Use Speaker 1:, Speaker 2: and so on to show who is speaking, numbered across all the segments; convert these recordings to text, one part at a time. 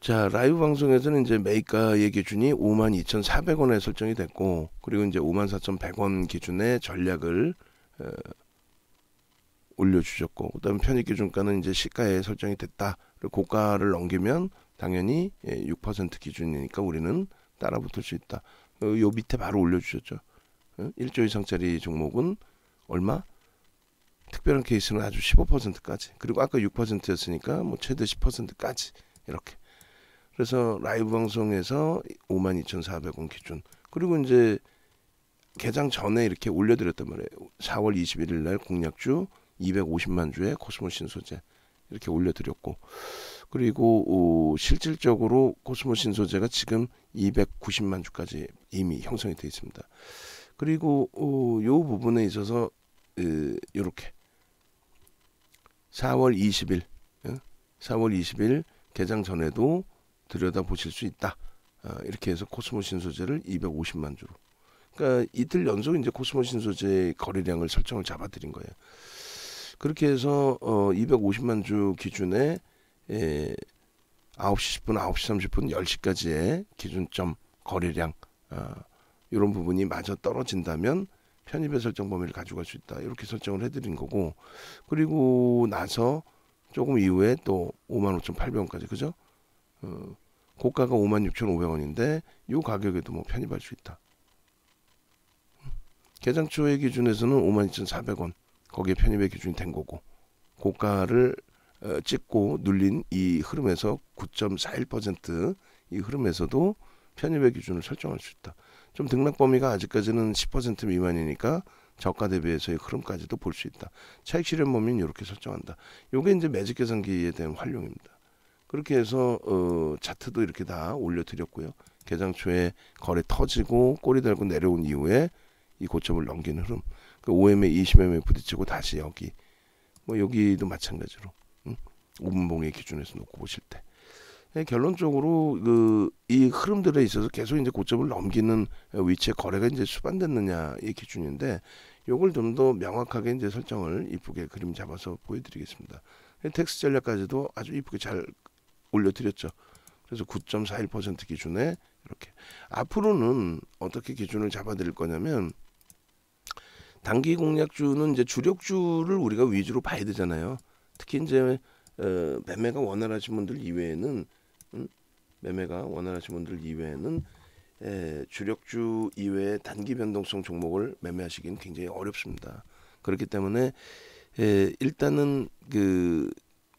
Speaker 1: 자, 라이브 방송에서는 이제 매입가의 기준이 52,400원에 설정이 됐고, 그리고 이제 54,100원 기준의 전략을 올려주셨고, 그다음 편입 기준가는 이제 시가에 설정이 됐다. 그리고 고가를 넘기면 당연히 6% 기준이니까 우리는 따라붙을 수 있다. 요 밑에 바로 올려주셨죠. 1조 이상짜리 종목은 얼마? 특별한 케이스는 아주 15%까지. 그리고 아까 6%였으니까 뭐 최대 10%까지 이렇게. 그래서 라이브 방송에서 52,400원 기준. 그리고 이제 개장 전에 이렇게 올려드렸단 말이에요. 4월 21일 날 공략주 250만 주의 코스모 신소재 이렇게 올려드렸고, 그리고 실질적으로 코스모 신소재가 지금 290만 주까지 이미 형성이 되어 있습니다. 그리고 요 부분에 있어서 이렇게 4월 20일 4월 20일 개장 전에도 들여다 보실 수 있다. 이렇게 해서 코스모 신소재를 250만 주로. 그러니까 이틀 연속 이제 코스모 신소재 거래량을 설정을 잡아드린 거예요. 그렇게 해서 250만 주 기준에 9시 10분, 9시 30분, 10시까지의 기준점 거래량 이런 부분이 마저 떨어진다면 편입의 설정 범위를 가져갈 수 있다. 이렇게 설정을 해드린 거고, 그리고 나서 조금 이후에 또 55,800원까지 그죠? 고가가 56,500원인데 이 가격에도 뭐 편입할 수 있다. 개장 초의 기준에서는 52,400원 거기에 편입의 기준이 된 거고, 고가를 찍고 눌린 이 흐름에서 9.41%이 흐름에서도 편입의 기준을 설정할 수 있다. 좀 등락 범위가 아직까지는 10% 미만이니까 저가 대비해서의 흐름까지도 볼 수 있다. 차익 실현 범위는 이렇게 설정한다. 이게 이제 매직 계산기에 대한 활용입니다. 그렇게 해서 차트도 이렇게 다 올려드렸고요. 개장 초에 거래 터지고 꼬리 달고 내려온 이후에 이 고점을 넘기는 흐름. 그 5MA, 20MA 부딪히고 다시 여기. 뭐 여기도 마찬가지로 5분봉의 기준에서 놓고 보실 때. 결론적으로 이 흐름들에 있어서 계속 이제 고점을 넘기는 위치에 거래가 이제 수반됐느냐의 기준인데, 요걸 좀 더 명확하게 이제 설정을 이쁘게 그림 잡아서 보여드리겠습니다. 텍스트 전략까지도 아주 이쁘게 잘 올려드렸죠. 그래서 9.41% 기준에 이렇게. 앞으로는 어떻게 기준을 잡아드릴 거냐면, 단기 공략주는 이제 주력주를 우리가 위주로 봐야 되잖아요. 특히 이제 매매가 원활하신 분들 이외에는 주력주 이외의 단기 변동성 종목을 매매하시기는 굉장히 어렵습니다. 그렇기 때문에 일단은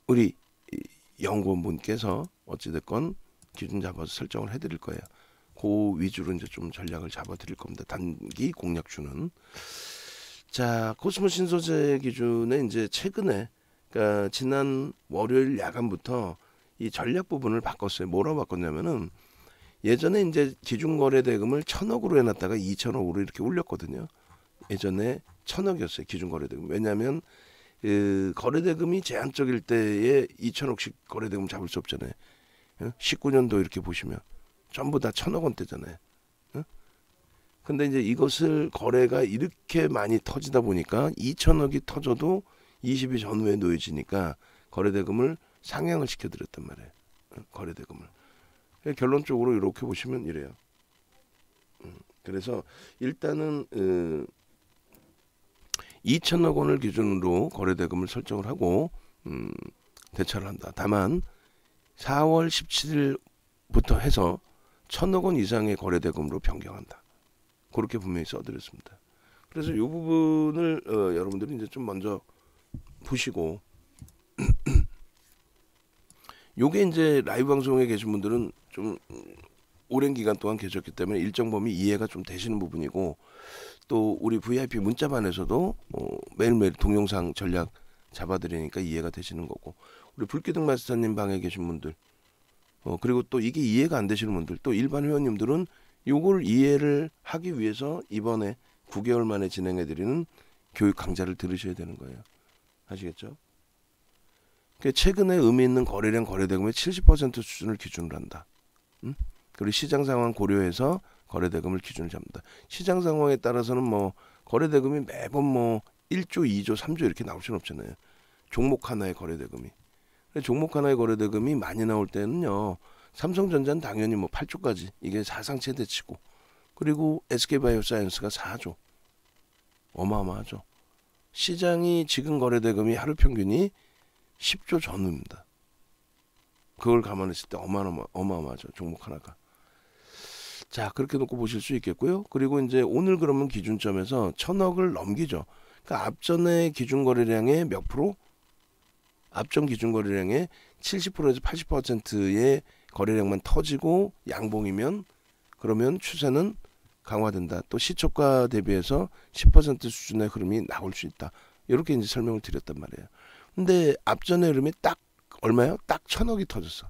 Speaker 1: 우리 연구원분께서 어찌됐건 기준 잡아서 설정을 해드릴 거예요. 그 위주로 이제 좀 전략을 잡아드릴 겁니다. 단기 공략주는. 자, 코스모 신소재 기준에 이제 최근에, 그러니까 지난 월요일 야간부터 이 전략 부분을 바꿨어요. 뭐라고 바꿨냐면은, 예전에 이제 기준 거래 대금을 1,000억으로 해놨다가 2,000억으로 이렇게 올렸거든요. 예전에 1,000억이었어요, 기준 거래 대금. 왜냐하면 거래 대금이 제한적일 때에 2,000억씩 거래 대금 잡을 수 없잖아요. 19년도 이렇게 보시면 전부 다 1,000억 원대잖아요. 근데 이제 이것을 거래가 이렇게 많이 터지다 보니까 2,000억이 터져도 20일 전후에 놓여지니까 거래대금을 상향을 시켜드렸단 말이에요. 거래대금을. 결론적으로 이렇게 보시면 이래요. 그래서 일단은 2,000억 원을 기준으로 거래대금을 설정을 하고 대처를 한다. 다만 4월 17일부터 해서 1,000억 원 이상의 거래대금으로 변경한다. 그렇게 분명히 써드렸습니다. 그래서 이 부분을 여러분들이 이제 좀 먼저 보시고, 요게 이제 라이브 방송에 계신 분들은 좀 오랜 기간 동안 계셨기 때문에 일정 범위 이해가 좀 되시는 부분이고, 또 우리 VIP 문자반에서도 매일매일 동영상 전략 잡아드리니까 이해가 되시는 거고, 우리 불기둥 마스터님 방에 계신 분들, 그리고 또 이게 이해가 안 되시는 분들, 또 일반 회원님들은 요걸 이해를 하기 위해서 이번에 9개월 만에 진행해드리는 교육 강좌를 들으셔야 되는 거예요. 아시겠죠? 최근에 의미 있는 거래량 거래대금의 70% 수준을 기준으로 한다. 그리고 시장 상황 고려해서 거래대금을 기준으로 잡는다. 시장 상황에 따라서는 뭐 거래대금이 매번 뭐 1조, 2조, 3조 이렇게 나올 수는 없잖아요. 종목 하나의 거래대금이. 종목 하나의 거래대금이 많이 나올 때는요, 삼성전자는 당연히 뭐 8조까지 이게 사상 최대치고, 그리고 SK바이오사이언스가 4조, 어마어마하죠. 시장이 지금 거래대금이 하루 평균이 10조 전후입니다. 그걸 감안했을 때 어마어마하죠, 종목 하나가. 자, 그렇게 놓고 보실 수 있겠고요. 그리고 이제 오늘 그러면 기준점에서 1,000억을 넘기죠. 그러니까 앞전의 기준 거래량의 몇 프로? 앞전 기준 거래량의 70%에서 80%의 거래량만 터지고 양봉이면, 그러면 추세는 강화된다. 또 시초가 대비해서 10% 수준의 흐름이 나올 수 있다. 이렇게 이제 설명을 드렸단 말이에요. 근데 앞전의 흐름이 딱 얼마요? 딱 1,000억이 터졌어.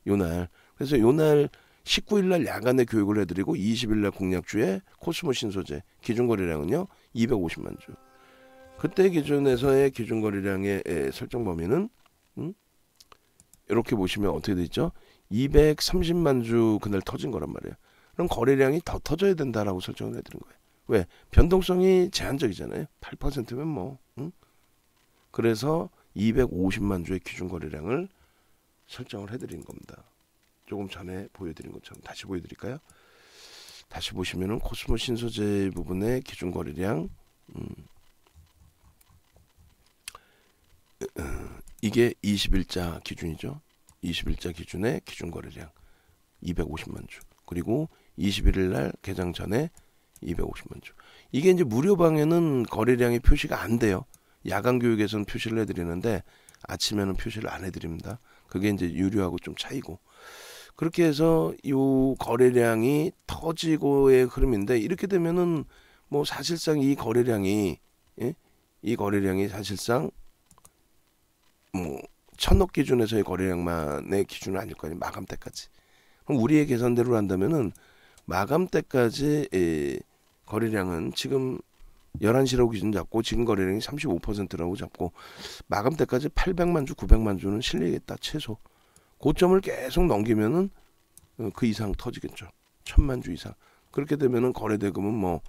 Speaker 1: 요날. 그래서 요날 19일 날 야간에 교육을 해드리고 20일 날 공략주에 코스모 신소재 기준 거래량은요 250만 주. 그때 기준에서의 기준 거래량의 설정 범위는 이렇게 보시면 어떻게 되죠? 230만 주 그날 터진 거란 말이에요. 그럼 거래량이 더 터져야 된다라고 설정을 해드린 거예요. 왜? 변동성이 제한적이잖아요. 8%면 뭐. 그래서 250만 주의 기준 거래량을 설정을 해드린 겁니다. 조금 전에 보여드린 것처럼 다시 보여드릴까요? 다시 보시면은 코스모 신소재 부분의 기준 거래량, 이게 20일자 기준이죠. 20일자 기준의 기준 거래량 250만 주. 그리고 21일 날 개장 전에 250만 주. 이게 이제 무료 방에는 거래량이 표시가 안 돼요. 야간 교육에서는 표시를 해드리는데 아침에는 표시를 안 해드립니다. 그게 이제 유료하고 좀 차이고. 그렇게 해서 이 거래량이 터지고의 흐름인데, 이렇게 되면은 뭐 사실상 이 거래량이 사실상 뭐 1,000억 기준에서의 거래량만의 기준은 아닐 거 아니에요. 마감 때까지. 그럼 우리의 계산대로 한다면은 마감 때까지 거래량은 지금 11시라고 기준 잡고 지금 거래량이 35%라고 잡고 마감 때까지 800만 주, 900만 주는 실리겠다 최소. 고점을 계속 넘기면은 그 이상 터지겠죠. 1,000만 주 이상. 그렇게 되면은 거래대금은 뭐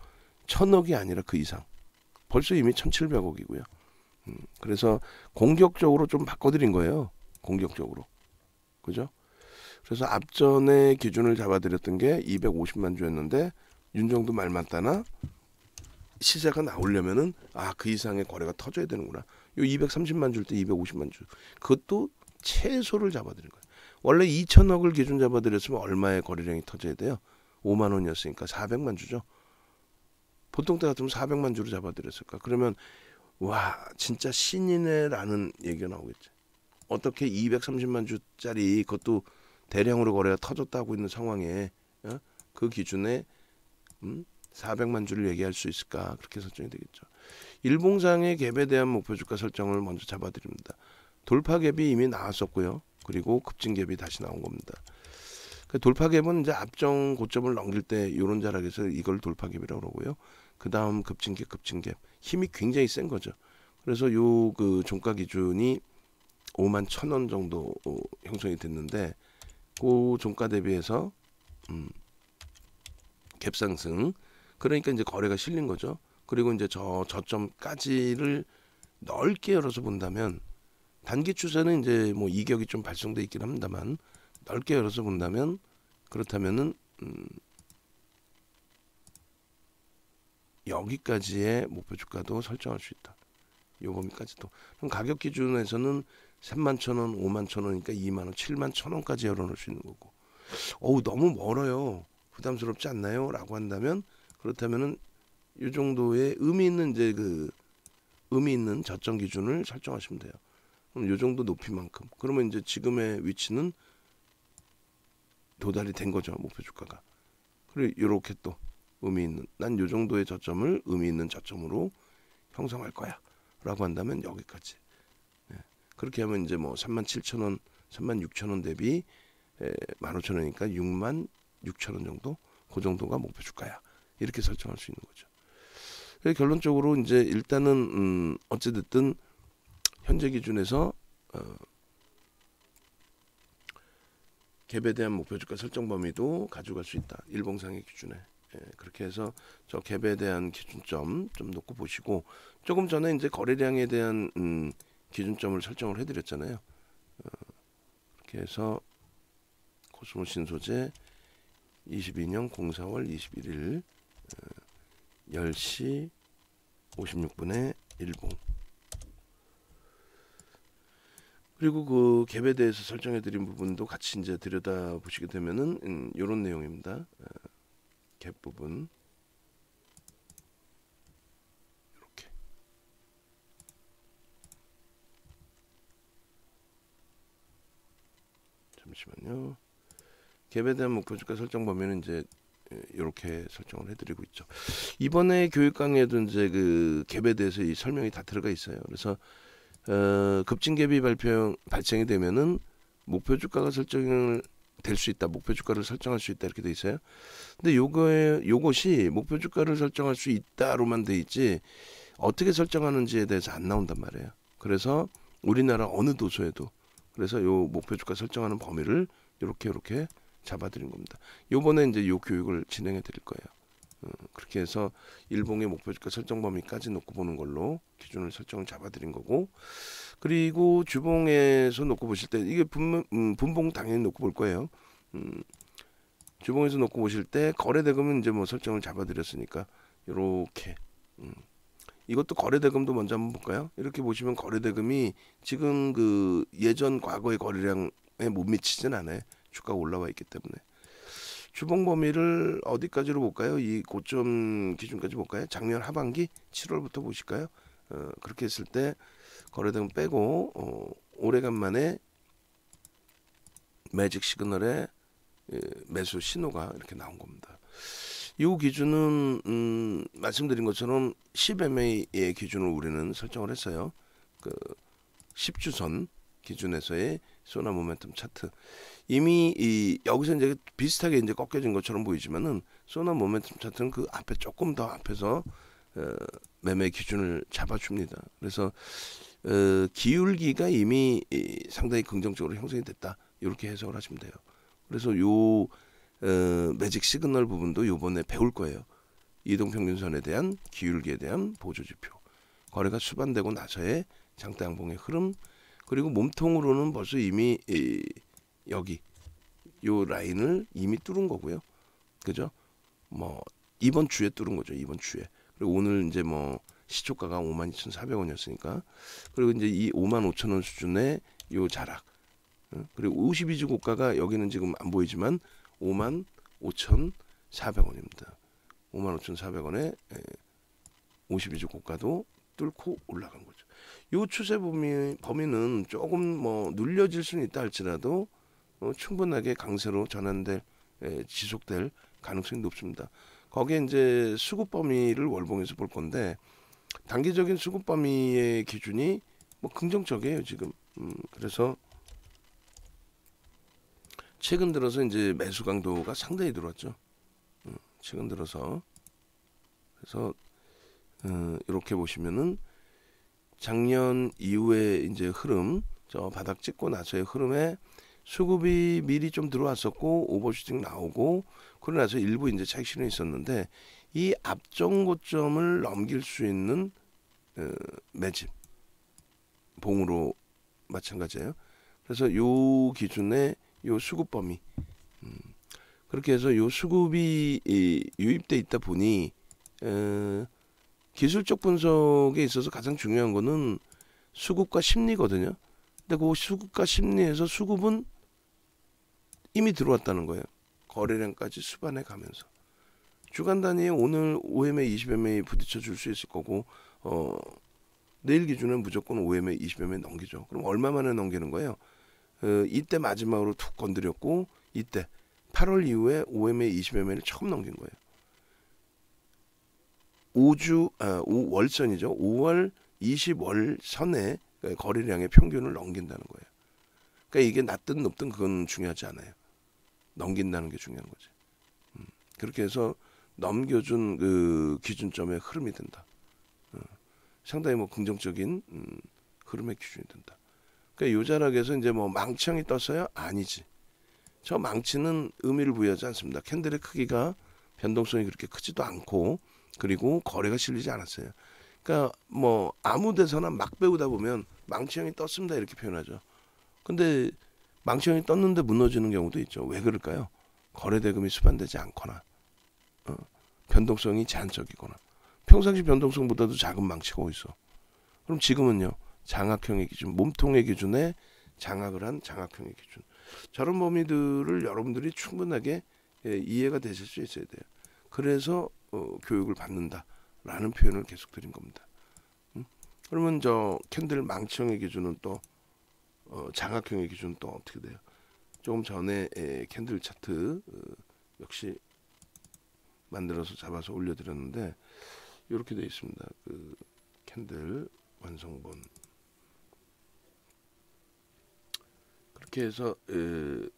Speaker 1: 1,000억이 아니라 그 이상. 벌써 이미 1,700억이고요. 그래서 공격적으로 좀 바꿔드린 거예요. 공격적으로. 그죠? 그래서 앞전에 기준을 잡아드렸던 게 250만 주였는데 윤정도 말 맞다나 시세가 나오려면은 그 이상의 거래가 터져야 되는구나. 요 230만 줄 때 250만 주. 그것도 최소를 잡아드린 거예요. 원래 2,000억을 기준 잡아드렸으면 얼마의 거래량이 터져야 돼요? 5만 원이었으니까 400만 주죠. 보통 때 같으면 400만 주로 잡아드렸을까? 그러면 와 진짜 신이네라는 얘기가 나오겠지. 어떻게 230만 주짜리 그것도 대량으로 거래가 터졌다고 있는 상황에 그 기준에 400만 주를 얘기할 수 있을까? 그렇게 설정이 되겠죠. 일봉상의 갭에 대한 목표 주가 설정을 먼저 잡아드립니다. 돌파 갭이 이미 나왔었고요. 그리고 급증 갭이 다시 나온 겁니다. 그 돌파 갭은 이제 앞정 고점을 넘길 때 이런 자락에서 이걸 돌파 갭이라고 그러고요. 그 다음 급증 갭 힘이 굉장히 센 거죠. 그래서 요 그 종가 기준이 5만 1,000원 정도 형성이 됐는데 그 종가 대비해서 갭 상승. 그러니까 이제 거래가 실린 거죠. 그리고 이제 저점까지를 넓게 열어서 본다면 단기 추세는 이제 뭐 이격이 좀 발생돼 있긴 합니다만 넓게 열어서 본다면 그렇다면은 여기까지의 목표 주가도 설정할 수 있다. 요 범위까지도. 그럼 가격 기준에서는 31,000원, 51,000원이니까 2만 원, 71,000원까지 열어놓을 수 있는 거고. 너무 멀어요. 부담스럽지 않나요? 라고 한다면 그렇다면은 이 정도의 의미 있는 이제 그 의미 있는 저점 기준을 설정하시면 돼요. 그럼 이 정도 높이만큼. 그러면 이제 지금의 위치는 도달이 된 거죠. 목표 주가가. 그리고 이렇게 또 의미 있는 난 이 정도의 저점을 의미 있는 저점으로 형성할 거야. 라고 한다면 여기까지. 그렇게 하면 이제 뭐 37,000원, 36,000원 대비 15,000원이니까 66,000원 정도. 그 정도가 목표 주가야. 이렇게 설정할 수 있는 거죠. 결론적으로 이제 일단은 어찌됐든 현재 기준에서 갭에 대한 목표 주가 설정 범위도 가져갈 수 있다. 일봉상의 기준에. 그렇게 해서 저 갭에 대한 기준점 좀 놓고 보시고 조금 전에 이제 거래량에 대한 기준점을 설정을 해드렸잖아요. 그렇게 해서 코스모 신소재 22년 04월 21일 10시 56분에 일봉. 그리고 그 갭에 대해서 설정해 드린 부분도 같이 이제 들여다 보시게 되면은 요런 내용입니다. 갭 부분 이렇게 잠시만요. 갭에 대한 목표 주가 설정 범위는 이제 이렇게 설정을 해드리고 있죠. 이번에 교육 강의에도 이제 그 갭에 대해서 이 설명이 다 들어가 있어요. 그래서 급진 갭이 발생이 되면은 목표 주가가 설정을 될 수 있다. 목표 주가를 설정할 수 있다 이렇게 돼 있어요. 근데 요것이 목표 주가를 설정할 수 있다로만 돼 있지 어떻게 설정하는지에 대해서 안 나온단 말이에요. 그래서 우리나라 어느 도서에도 그래서 요 목표 주가 설정하는 범위를 이렇게 잡아드린 겁니다. 요번에 이제 요 교육을 진행해 드릴 거예요. 그렇게 해서 일봉의 목표 주가 설정 범위까지 놓고 보는 걸로 기준을 설정을 잡아드린 거고, 그리고 주봉에서 놓고 보실 때 이게 분봉 당연히 놓고 볼 거예요. 주봉에서 놓고 보실 때 거래대금은 이제 뭐 설정을 잡아드렸으니까 요렇게 이것도 거래대금도 먼저 한번 볼까요? 이렇게 보시면 거래대금이 지금 그 예전 과거의 거래량에 못 미치진 않아요. 주가가 올라와 있기 때문에. 주봉 범위를 어디까지로 볼까요? 이 고점 기준까지 볼까요? 작년 하반기 7월부터 보실까요? 그렇게 했을 때 거래대금 빼고 오래간만에 매직 시그널에 매수 신호가 이렇게 나온 겁니다. 이 기준은 말씀드린 것처럼 10MA의 기준을 우리는 설정을 했어요. 그 10주선 기준에서의 소나 모멘텀 차트. 이미 여기서 이제 비슷하게 이제 꺾여진 것처럼 보이지만은 소나 모멘텀 차트는 그 앞에 조금 더 앞에서 매매 기준을 잡아줍니다. 그래서 기울기가 이미 상당히 긍정적으로 형성이 됐다. 이렇게 해석을 하시면 돼요. 그래서 요 매직 시그널 부분도 요번에 배울 거예요. 이동평균선에 대한 기울기에 대한 보조지표, 거래가 수반되고 나서의 장대 양봉의 흐름, 그리고 몸통으로는 벌써 이미 여기 요 라인을 이미 뚫은 거고요. 그죠? 뭐 이번 주에 뚫은 거죠. 이번 주에. 그리고 오늘 이제 뭐 시초가가 52,400원이었으니까 그리고 이제 이 55,000원 수준의 요 자락, 그리고 52주 고가가 여기는 지금 안 보이지만 55,400원입니다. 55,400원에 52주 고가도 뚫고 올라간 거죠. 요 추세 범위는 조금 뭐 눌려질 수는 있다 할지라도 충분하게 강세로 전환될 지속될 가능성이 높습니다. 거기에 이제 수급 범위를 월봉에서 볼 건데 단기적인 수급 범위의 기준이 뭐 긍정적이에요 지금. 그래서 최근 들어서 이제 매수 강도가 상당히 들어왔죠. 최근 들어서. 그래서 이렇게 보시면은 작년 이후에 이제 흐름, 저 바닥 찍고 나서의 흐름에 수급이 미리 좀 들어왔었고 오버슈팅 나오고 그러고 나서 일부 이제 차익 실현이 있었는데 이 앞전 고점을 넘길 수 있는 매집 봉으로 마찬가지예요. 그래서 요 기준에 요 수급 범위, 그렇게 해서 요 수급이 유입돼 있다 보니 기술적 분석에 있어서 가장 중요한 거는 수급과 심리거든요. 근데 그 수급과 심리에서 수급은 이미 들어왔다는 거예요. 거래량까지 수반해 가면서 주간 단위에 오늘 5MA, 20MA 부딪혀 줄 수 있을 거고 내일 기준은 무조건 5MA, 20MA 넘기죠. 그럼 얼마 만에 넘기는 거예요? 이때 마지막으로 툭 건드렸고 이때 8월 이후에 5MA, 20MA를 처음 넘긴 거예요. 5월선이죠. 5월 20월선에 거래량의 평균을 넘긴다는 거예요. 그러니까 이게 낮든 높든 그건 중요하지 않아요. 넘긴다는 게 중요한 거지. 그렇게 해서 넘겨준 그 기준점의 흐름이 된다. 상당히 뭐 긍정적인 흐름의 기준이 된다. 그러니까 요 자락에서 이제 뭐 망치형이 떴어요? 아니지. 저 망치는 의미를 부여하지 않습니다. 캔들의 크기가 변동성이 그렇게 크지도 않고 그리고 거래가 실리지 않았어요. 그러니까 뭐 아무 데서나 막 배우다 보면 망치형이 떴습니다 이렇게 표현하죠. 근데 망치형이 떴는데 무너지는 경우도 있죠. 왜 그럴까요? 거래 대금이 수반되지 않거나 변동성이 제한적이거나 평상시 변동성보다도 작은 망치가 어딨어. 그럼 지금은요. 장악형의 기준, 몸통의 기준에 장악을 한 장악형의 기준. 저런 범위들을 여러분들이 충분하게 이해가 되실 수 있어야 돼요. 그래서 교육을 받는다라는 표현을 계속 드린 겁니다. 그러면 저 캔들 망치형의 기준은 또 장악형의 기준은 또 어떻게 돼요? 조금 전에 캔들 차트 역시 만들어서 잡아서 올려드렸는데 이렇게 되어 있습니다. 그 캔들 완성본 그렇게 해서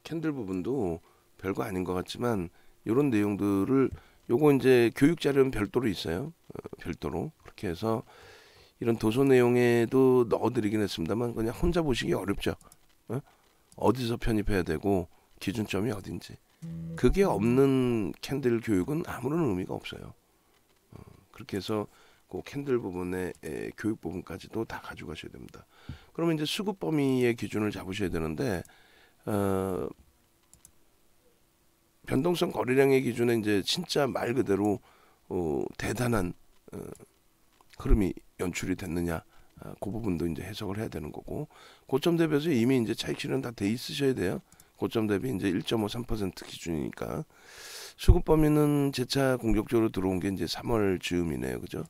Speaker 1: 캔들 부분도 별거 아닌 것 같지만 이런 내용들을 요거 이제 교육 자료는 별도로 있어요. 별도로 그렇게 해서 이런 도서 내용에도 넣어드리긴 했습니다만 그냥 혼자 보시기 어렵죠. 어디서 편입해야 되고 기준점이 어딘지 그게 없는 캔들 교육은 아무런 의미가 없어요. 그렇게 해서 그 캔들 부분의 교육 부분까지도 다 가져가셔야 됩니다. 그러면 이제 수급 범위의 기준을 잡으셔야 되는데 변동성 거래량의 기준에 이제 진짜 말 그대로 대단한 흐름이 연출이 됐느냐 그 부분도 이제 해석을 해야 되는 거고 고점 대비해서 이미 이제 차익 실현 다 돼 있으셔야 돼요. 고점 대비 이제 1.53% 기준이니까 수급 범위는 재차 공격적으로 들어온 게 이제 3월 즈음이네요, 그죠?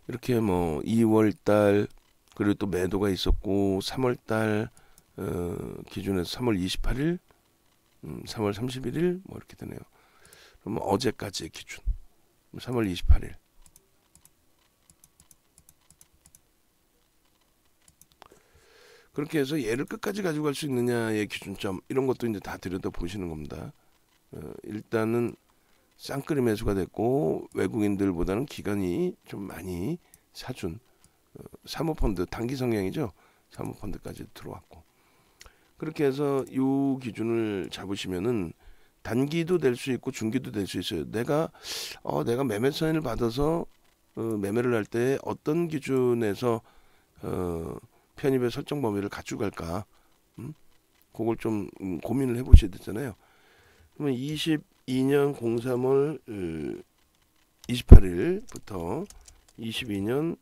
Speaker 1: 이렇게 뭐 2월달 그리고 또 매도가 있었고 3월달 기준에서 3월 28일, 3월 31일 뭐 이렇게 되네요. 그러면 어제까지의 기준 3월 28일. 그렇게 해서 얘를 끝까지 가지고 갈 수 있느냐의 기준점 이런 것도 이제 다 들여다 보시는 겁니다. 일단은 쌍끌이 매수가 됐고 외국인들보다는 기관이 좀 많이 사준 사모펀드 단기 성향이죠. 사모펀드까지 들어왔고 그렇게 해서 이 기준을 잡으시면은 단기도 될 수 있고 중기도 될 수 있어요. 내가 매매 사인을 받아서 매매를 할 때 어떤 기준에서 편입의 설정 범위를 갖추고 갈까? 그걸 좀 고민을 해보셔야 되잖아요. 그러면 22년 03월 28일부터 22년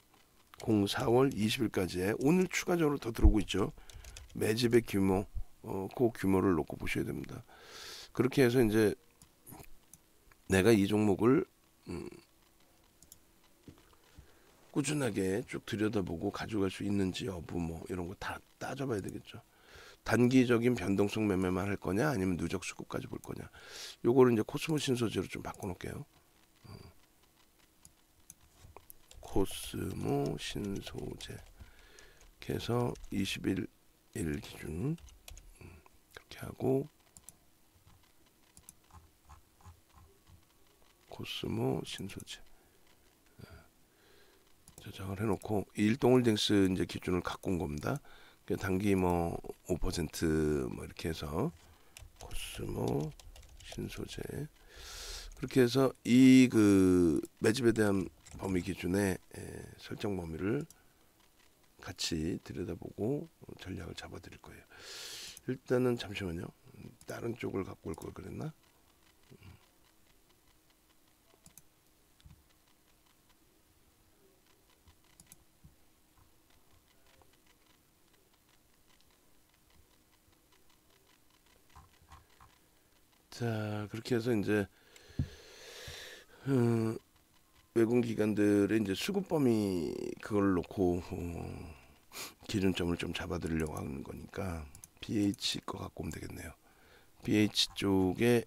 Speaker 1: 04월 20일까지의 오늘 추가적으로 더 들어오고 있죠. 매집의 규모, 그 규모를 놓고 보셔야 됩니다. 그렇게 해서 이제 내가 이 종목을 꾸준하게 쭉 들여다보고 가져갈 수 있는지 여부 뭐 이런 거 다 따져봐야 되겠죠. 단기적인 변동성 매매만 할 거냐 아니면 누적 수급까지 볼 거냐. 요거를 이제 코스모 신소재로 좀 바꿔놓을게요. 코스모 신소재 이렇게 해서 21일 기준 그렇게 하고 코스모 신소재 저장을 해놓고 일동홀딩스 이제 기준을 갖고 온 겁니다. 단기 뭐 5%뭐 이렇게 해서 코스모 신소재 그렇게 해서 이 그 매집에 대한 범위 기준의 설정 범위를 같이 들여다보고 전략을 잡아드릴 거예요. 일단은 잠시만요. 다른 쪽을 갖고 올 걸 그랬나? 자 그렇게 해서 이제 외국 기관들의 이제 수급 범위 그걸 놓고 기준점을 좀 잡아드리려고 하는 거니까 BH 거 갖고 오면 되겠네요. BH 쪽에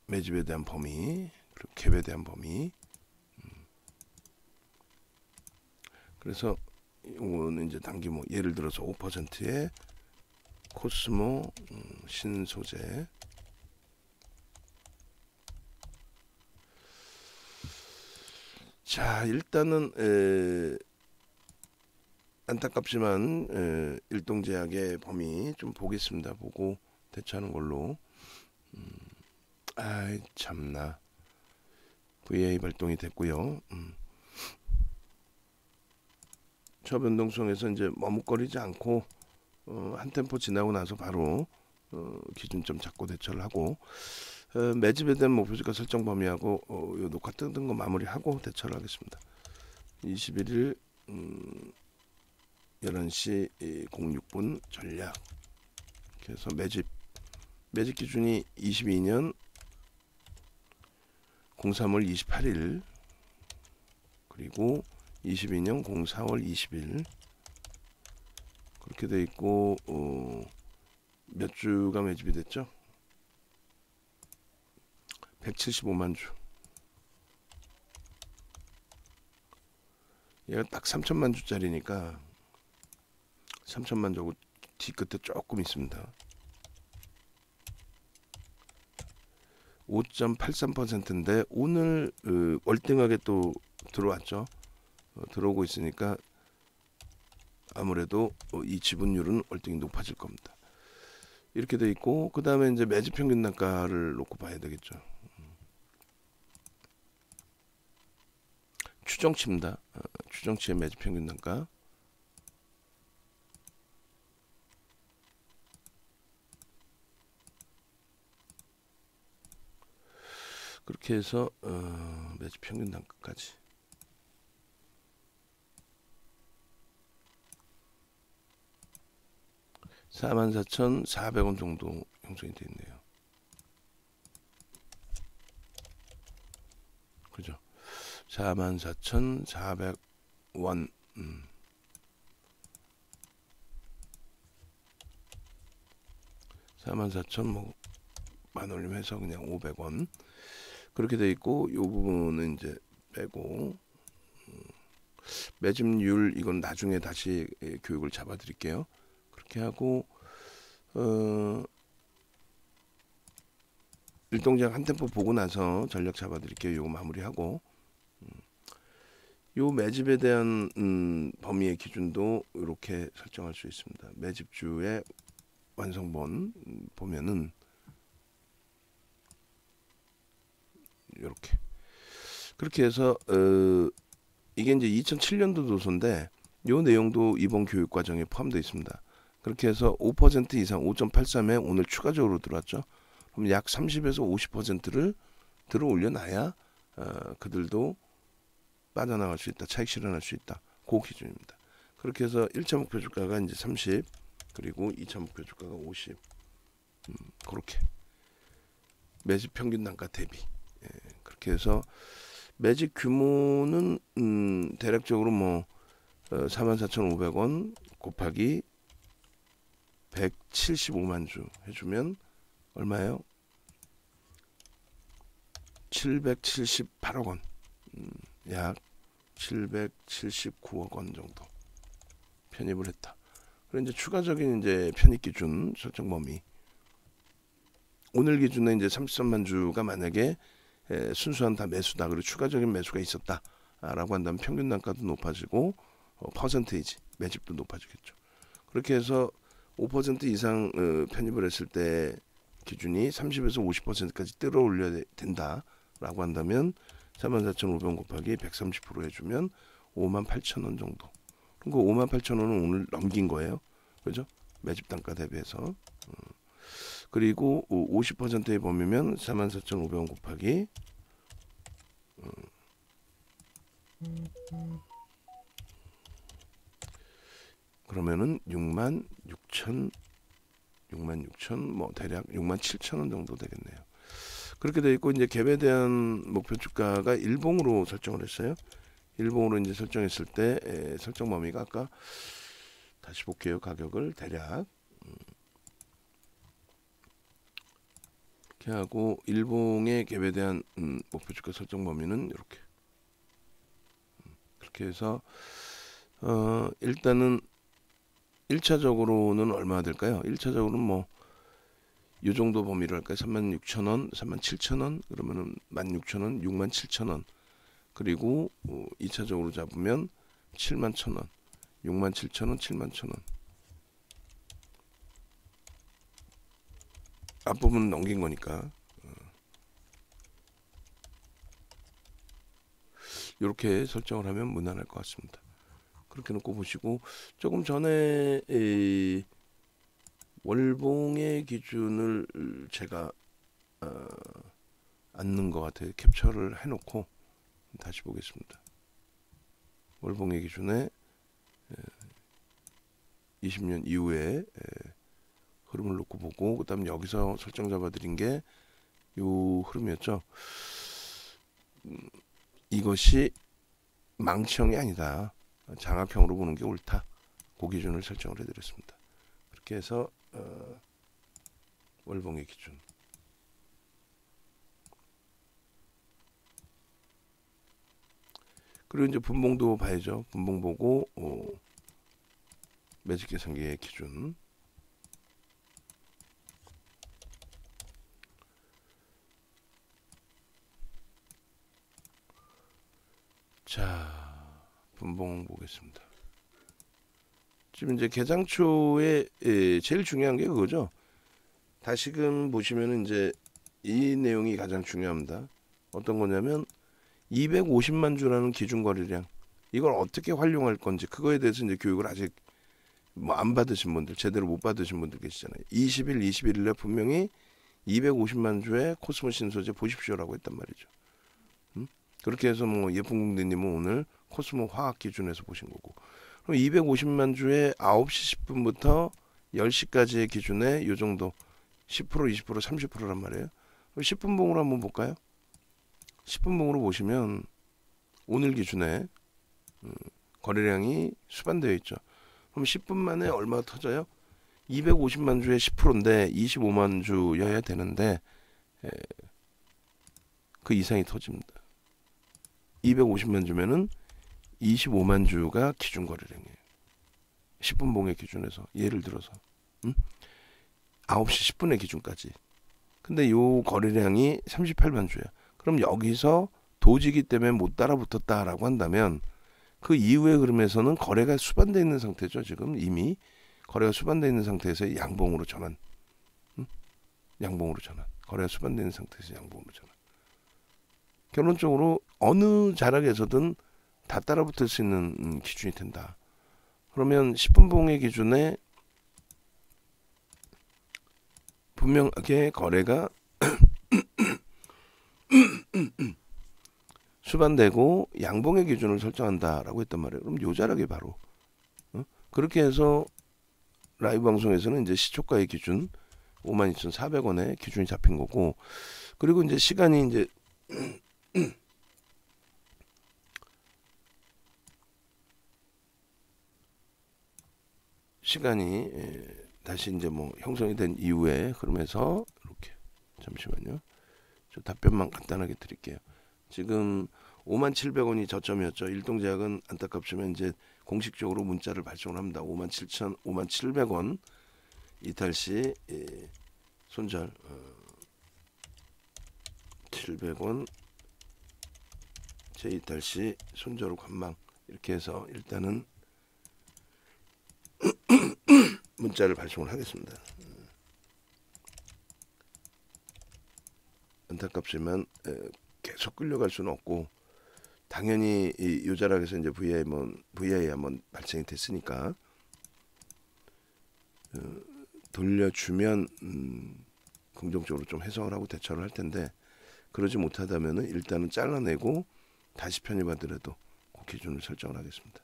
Speaker 1: 매집에 대한 범위 그리고 갭에 대한 범위 그래서 이거는 이제 단기 뭐 예를 들어서 5%의 코스모 신소재 자 일단은 안타깝지만 일동제약의 범위 좀 보겠습니다. 보고 대처하는 걸로 아이 참나 VA 발동이 됐고요. 저변동성에서 이제 머뭇거리지 않고 한 템포 지나고 나서 바로 기준점 잡고 대처를 하고 매집에 대한 목표주가 설정 범위하고 요 녹화 뜯은 거 마무리하고 대처를 하겠습니다. 21일 11시 06분 전략. 그래서 매집 기준이 22년 03월 28일 그리고 22년 04월 20일 그렇게 돼 있고 몇 주가 매집이 됐죠? 175만 주. 얘가 딱 3천만 주짜리니까 3천만 주고 뒤끝에 조금 있습니다. 5.83%인데 오늘 월등하게 또 들어왔죠. 들어오고 있으니까 아무래도 이 지분율은 월등히 높아질 겁니다. 이렇게 돼 있고 그 다음에 이제 매집 평균 단가를 놓고 봐야 되겠죠. 추정치입니다. 추정치의 매집 평균 단가. 그렇게 해서 매집 평균 단가까지. (44,400원) 정도 형성이 되어 있네요. 그죠? 44,400원. 44,000 뭐 만 올림 해서 그냥 500원 그렇게 돼 있고 요 부분은 이제 빼고 매집률 이건 나중에 다시 교육을 잡아 드릴게요. 그렇게 하고 일동작 한 템포 보고 나서 전략 잡아 드릴게요. 요거 마무리하고 요 매집에 대한 범위의 기준도 이렇게 설정할 수 있습니다. 매집주의 완성본 보면은 이렇게 그렇게 해서 이게 이제 2007년도 도서인데 요 내용도 이번 교육 과정에 포함되어 있습니다. 그렇게 해서 5% 이상 5.83에 오늘 추가적으로 들어왔죠. 그럼 약 30에서 50%를 들어 올려놔야 그들도 빠져나갈 수 있다. 차익 실현할 수 있다. 그 기준입니다. 그렇게 해서 1차 목표 주가가 이제 30 그리고 2차 목표 주가가 50 그렇게 매집 평균 단가 대비 그렇게 해서 매집 규모는 대략적으로 뭐 44,500원 곱하기 175만 주 해주면 얼마예요? 778억 원. 약 779억 원 정도 편입을 했다. 그리고 이제 추가적인 이제 편입 기준 설정 범위. 오늘 기준에 이제 33만 주가 만약에 순수한 다 매수다. 그리고 추가적인 매수가 있었다라고 한다면 평균 단가도 높아지고 퍼센테이지 매집도 높아지겠죠. 그렇게 해서 5% 이상 편입을 했을 때 기준이 30에서 50%까지 끌어올려야 된다라고 한다면 44,500원 곱하기 130% 해주면 58,000원 정도. 그리고 58,000원은 오늘 넘긴 거예요. 그죠? 매집 단가 대비해서. 그리고 50%의 범위면 44,500원 곱하기 그러면은 66,000 뭐 대략 67,000원 정도 되겠네요. 그렇게 돼 있고 이제 갭에 대한 목표 주가가 일봉으로 설정을 했어요. 일봉으로 이제 설정했을 때 설정 범위가 아까 다시 볼게요. 가격을 대략 이렇게 하고 일봉의 갭에 대한 목표 주가 설정 범위는 이렇게 그렇게 해서 일단은 1차적으로는 얼마나 될까요? 1차적으로는 뭐 이 정도 범위로 할까요? 36,000원, 37,000원, 그러면은 16,000원, 67,000원. 그리고 2차적으로 잡으면 71,000원, 67,000원, 71,000원. 앞부분 넘긴 거니까. 이렇게 설정을 하면 무난할 것 같습니다. 그렇게 놓고 보시고 조금 전에 월봉의 기준을 제가 않는 것 같아요. 캡처를 해놓고 다시 보겠습니다. 월봉의 기준에 20년 이후에 흐름을 놓고 보고, 그 다음 여기서 설정 잡아드린 게 요 흐름이었죠. 이것이 망치형이 아니다, 장악형으로 보는 게 옳다, 그 기준을 설정을 해드렸습니다. 그렇게 해서 월봉의 기준, 그리고 이제 분봉도 봐야죠. 분봉 보고 매직 계산기의 기준, 자 분봉 보겠습니다. 지금 이제 개장초에 제일 중요한 게 그거죠. 다시금 보시면은 이제 이 내용이 가장 중요합니다. 어떤 거냐면 250만 주라는 기준 거래량, 이걸 어떻게 활용할 건지, 그거에 대해서 이제 교육을 아직 뭐 안 받으신 분들, 제대로 못 받으신 분들 계시잖아요. 20일, 21일에 분명히 250만 주의 코스모 신소재 보십시오라고 했단 말이죠. 그렇게 해서 뭐 예쁜공대님은 오늘 코스모 화학 기준에서 보신 거고, 그럼 250만 주에 9시 10분부터 10시까지의 기준에 요 정도 10%, 20%, 30%란 말이에요. 10분봉으로 한번 볼까요? 10분봉으로 보시면 오늘 기준에 거래량이 수반되어 있죠. 그럼 10분 만에 얼마가 터져요? 250만 주에 10%인데 25만 주여야 되는데 그 이상이 터집니다. 250만 주면은 25만 주가 기준 거래량이에요. 10분봉의 기준에서 예를 들어서 9시 10분의 기준까지. 근데 요 거래량이 38만 주야. 그럼 여기서 도지기 때문에 못 따라붙었다라고 한다면 그 이후의 흐름에서는 거래가 수반되어 있는 상태죠. 지금 이미 거래가 수반되어 있는 상태에서 양봉으로 전환. 양봉으로 전환. 거래가 수반되어 있는 상태에서 양봉으로 전환. 결론적으로 어느 자락에서든 다 따라붙을 수 있는 기준이 된다. 그러면 10분봉의 기준에 분명하게 거래가 수반되고 양봉의 기준을 설정한다라고 했단 말이에요. 그럼 요 자락이 바로 그렇게 해서 라이브 방송에서는 이제 시초가의 기준 52,400원의 기준이 잡힌 거고, 그리고 이제 시간이 이제 시간이 다시 이제 뭐 형성이 된 이후에 그러면서 이렇게, 잠시만요. 저 답변만 간단하게 드릴게요. 지금 57,000원이 저점이었죠. 일동제약은 안타깝지만 이제 공식적으로 문자를 발송을 합니다. 57,000원 이탈시 손절 700원 재이탈시 손절 관망, 이렇게 해서 일단은 문자를 발송을 하겠습니다. 안타깝지만 계속 끌려갈 수는 없고, 당연히 이 자락에서 이제 VI 한번 발생이 됐으니까 돌려주면 긍정적으로 좀 해석을 하고 대처를 할 텐데, 그러지 못하다면은 일단은 잘라내고 다시 편입하더라도 그 기준을 설정을 하겠습니다.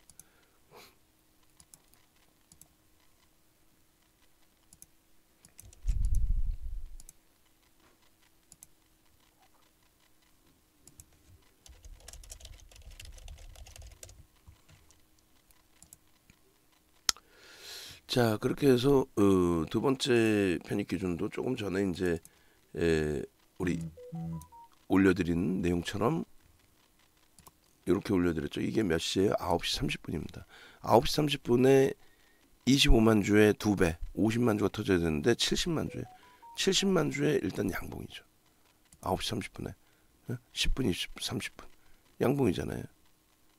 Speaker 1: 자, 그렇게 해서 두 번째 편입 기준도 조금 전에 이제 우리 올려드린 내용처럼 이렇게 올려드렸죠. 이게 몇 시에요? 9시 30분입니다. 9시 30분에 25만 주에 2배, 50만 주가 터져야 되는데 70만 주에 70만 주에 일단 양봉이죠. 9시 30분에 10분, 20분, 30분 양봉이잖아요.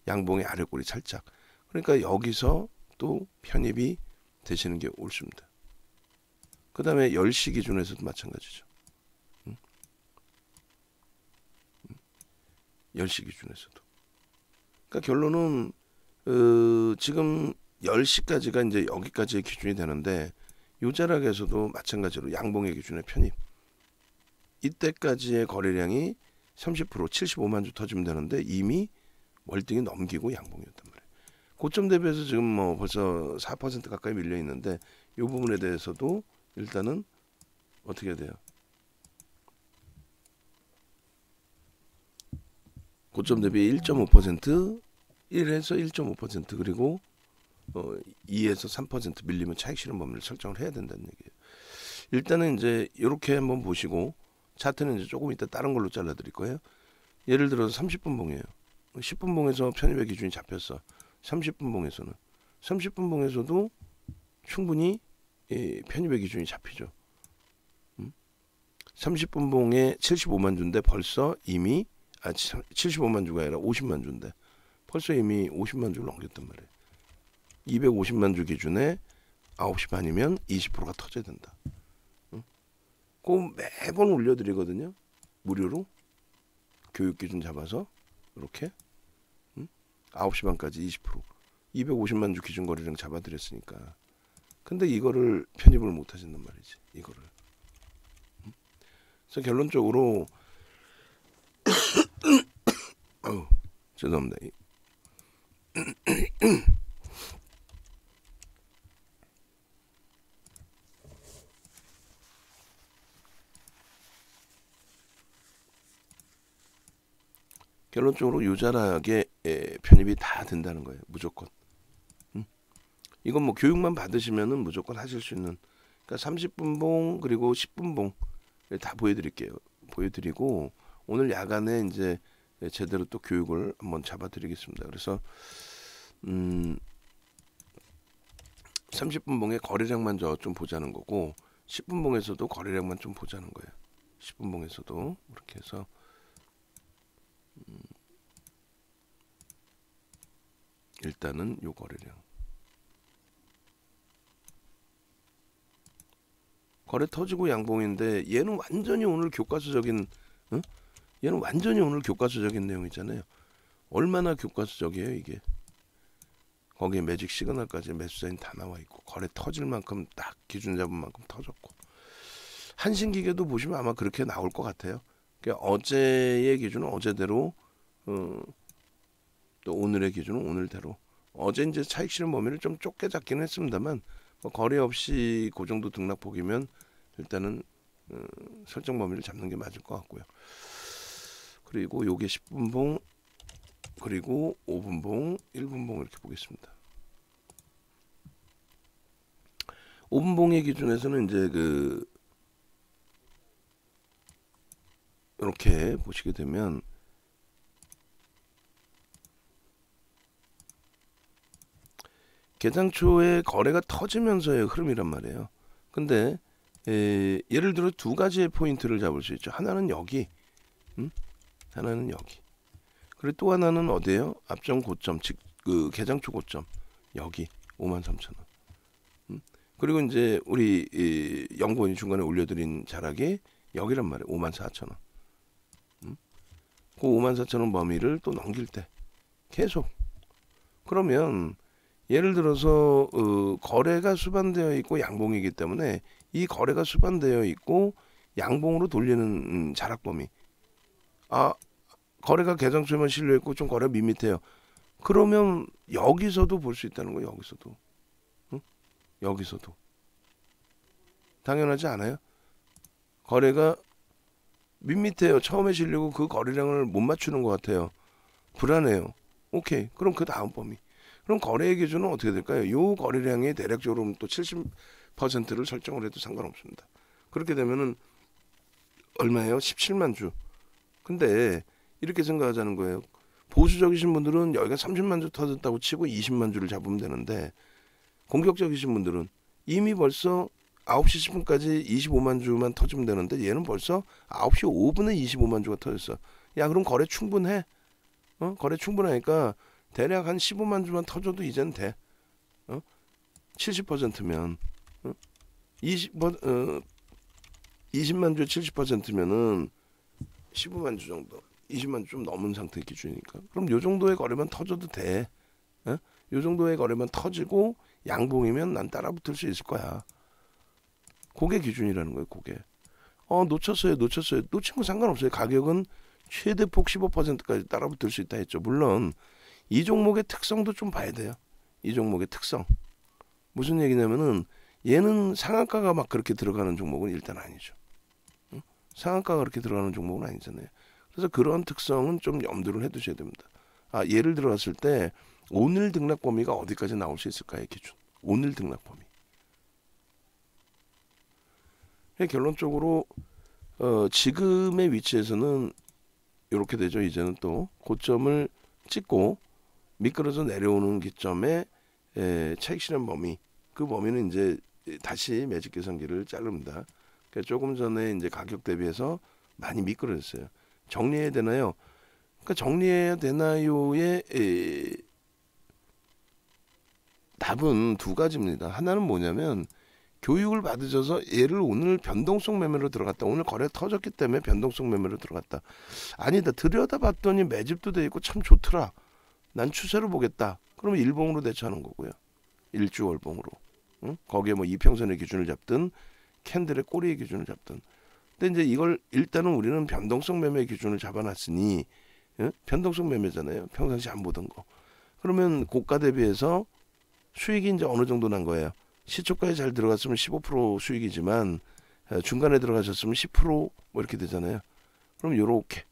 Speaker 1: 양봉의 아래꼬리 살짝. 그러니까 여기서 또 편입이 되시는 게 옳습니다. 그 다음에 10시 기준에서도 마찬가지죠. 10시 기준에서도. 그러니까 결론은 지금 10시까지가 이제 여기까지의 기준이 되는데 요 자락에서도 마찬가지로 양봉의 기준에 편입. 이때까지의 거래량이 30% 75만 주 터지면 되는데 이미 월등히 넘기고 양봉이었단 말이에요. 고점 대비해서 지금 뭐 벌써 4% 가까이 밀려 있는데 이 부분에 대해서도 일단은 어떻게 해야 돼요? 고점 대비 1.5%, 1에서 1.5% 그리고 2에서 3% 밀리면 차익 실현 범위를 설정을 해야 된다는 얘기예요. 일단은 이제 이렇게 한번 보시고 차트는 이제 조금 이따 다른 걸로 잘라 드릴 거예요. 예를 들어서 30분 봉이에요. 10분 봉에서 편입의 기준이 잡혔어. 30분 봉에서는 30분 봉에서도 충분히 편입의 기준이 잡히죠. 30분 봉에 75만 주인데 벌써 이미 75만 주가 아니라 50만 주인데 벌써 이미 50만 주를 넘겼단 말이에요. 250만 주 기준에 9시 반이면 20%가 터져야 된다. 그 매번 올려드리거든요. 무료로 교육 기준 잡아서 이렇게 9시 반까지 20% 250만 주 기준 거래량 잡아드렸으니까. 근데 이거를 편입을 못 하신단 말이지. 이거를. 그래서 결론적으로 죄송합니다. 결론적으로 유자락에 편입이 다 된다는 거예요. 무조건. 이건 뭐 교육만 받으시면은 무조건 하실 수 있는. 그러니까 30분 봉 그리고 10분 봉 다 보여드릴게요. 보여드리고 오늘 야간에 이제 제대로 또 교육을 한번 잡아드리겠습니다. 그래서 30분 봉의 거래량만 좀 보자는 거고 10분 봉에서도 거래량만 좀 보자는 거예요. 10분 봉에서도 이렇게 해서 일단은 요 거래량 거래 터지고 양봉인데 얘는 완전히 오늘 교과서적인 얘는 완전히 오늘 교과서적인 내용이잖아요. 얼마나 교과서적이에요 이게. 거기에 매직 시그널까지 매수사인 다 나와 있고 거래 터질 만큼 딱 기준 잡은 만큼 터졌고 한신기계도 보시면 아마 그렇게 나올 것 같아요. 그러니까 어제의 기준은 어제대로 또 오늘의 기준은 오늘대로. 어제 이제 차익 실현 범위를 좀 좁게 잡기는 했습니다만 뭐 거래 없이 그 정도 등락폭이면 일단은 설정 범위를 잡는 게 맞을 것 같고요. 그리고 요게 10분 봉 그리고 5분 봉 1분 봉 이렇게 보겠습니다. 5분 봉의 기준에서는 이제 이렇게 보시게 되면 개장 초에 거래가 터지면서의 흐름이란 말이에요. 근데 예를 들어 두 가지의 포인트를 잡을 수 있죠. 하나는 여기, 하나는 여기. 그리고 또 하나는 어디예요? 앞전 고점, 즉 그 개장 초 고점 여기 53,000원. 그리고 이제 우리 연구원이 중간에 올려드린 자락이 여기란 말이에요. 54,000원. 그 54,000원 범위를 또 넘길 때 계속. 그러면 예를 들어서 거래가 수반되어 있고 양봉이기 때문에 이 거래가 수반되어 있고 양봉으로 돌리는 자락 범위. 거래가 개장초에만 실려 있고 좀 거래 밋밋해요. 그러면 여기서도 볼 수 있다는 거예요. 여기서도. 여기서도. 당연하지 않아요? 거래가 밋밋해요. 처음에 실리고 그 거래량을 못 맞추는 것 같아요. 불안해요. 오케이. 그럼 그 다음 범위. 그럼 거래의 기준은 어떻게 될까요? 요 거래량의 대략적으로 또 70%를 설정을 해도 상관없습니다. 그렇게 되면은 얼마예요? 17만 주. 근데 이렇게 생각하자는 거예요. 보수적이신 분들은 여기가 30만 주 터졌다고 치고 20만 주를 잡으면 되는데 공격적이신 분들은 이미 벌써 9시 10분까지 25만 주만 터지면 되는데 얘는 벌써 9시 5분에 25만 주가 터졌어. 야 그럼 거래 충분해. 거래 충분하니까 대략 한 15만 주만 터져도 이젠 돼. 70%면 20만 주에 70%면은 15만 주 정도. 20만 주 좀 넘은 상태 기준이니까. 그럼 요 정도의 거래만 터져도 돼. 요 정도의 거래만 터지고 양봉이면 난 따라붙을 수 있을 거야. 그게 기준이라는 거예요. 그게. 놓쳤어요. 놓친 건 상관없어요. 가격은 최대폭 15%까지 따라붙을 수 있다 했죠. 물론 이 종목의 특성도 좀 봐야 돼요. 이 종목의 특성. 무슨 얘기냐면은 얘는 상한가가 막 그렇게 들어가는 종목은 일단 아니죠. 응? 상한가가 그렇게 들어가는 종목은 아니잖아요. 그래서 그런 특성은 좀 염두를 해두셔야 됩니다. 예를 들었을 때 오늘 등락 범위가 어디까지 나올 수 있을까요? 기준. 오늘 등락 범위. 결론적으로 지금의 위치에서는 이렇게 되죠. 이제는 또 고점을 찍고 미끄러져 내려오는 기점에 차익 실현 범위, 그 범위는 이제 다시 매직 계산기를 자릅니다. 그러니까 조금 전에 이제 가격 대비해서 많이 미끄러졌어요. 정리해야 되나요? 그러니까 정리해야 되나요의 답은 두 가지입니다. 하나는 뭐냐면 교육을 받으셔서 얘를 오늘 변동성 매매로 들어갔다. 오늘 거래 터졌기 때문에 변동성 매매로 들어갔다. 아니다. 들여다봤더니 매집도 돼 있고 참 좋더라. 난 추세로 보겠다. 그러면 일봉으로 대처하는 거고요. 일주월봉으로. 응? 거기에 뭐 이평선의 기준을 잡든 캔들의 꼬리의 기준을 잡든. 근데 이제 이걸 일단은 우리는 변동성 매매 기준을 잡아놨으니 응? 변동성 매매잖아요. 평상시 안 보던 거. 그러면 고가 대비해서 수익이 이제 어느 정도 난 거예요. 시초가에 잘 들어갔으면 15% 수익이지만 중간에 들어가셨으면 10% 뭐 이렇게 되잖아요. 그럼 요렇게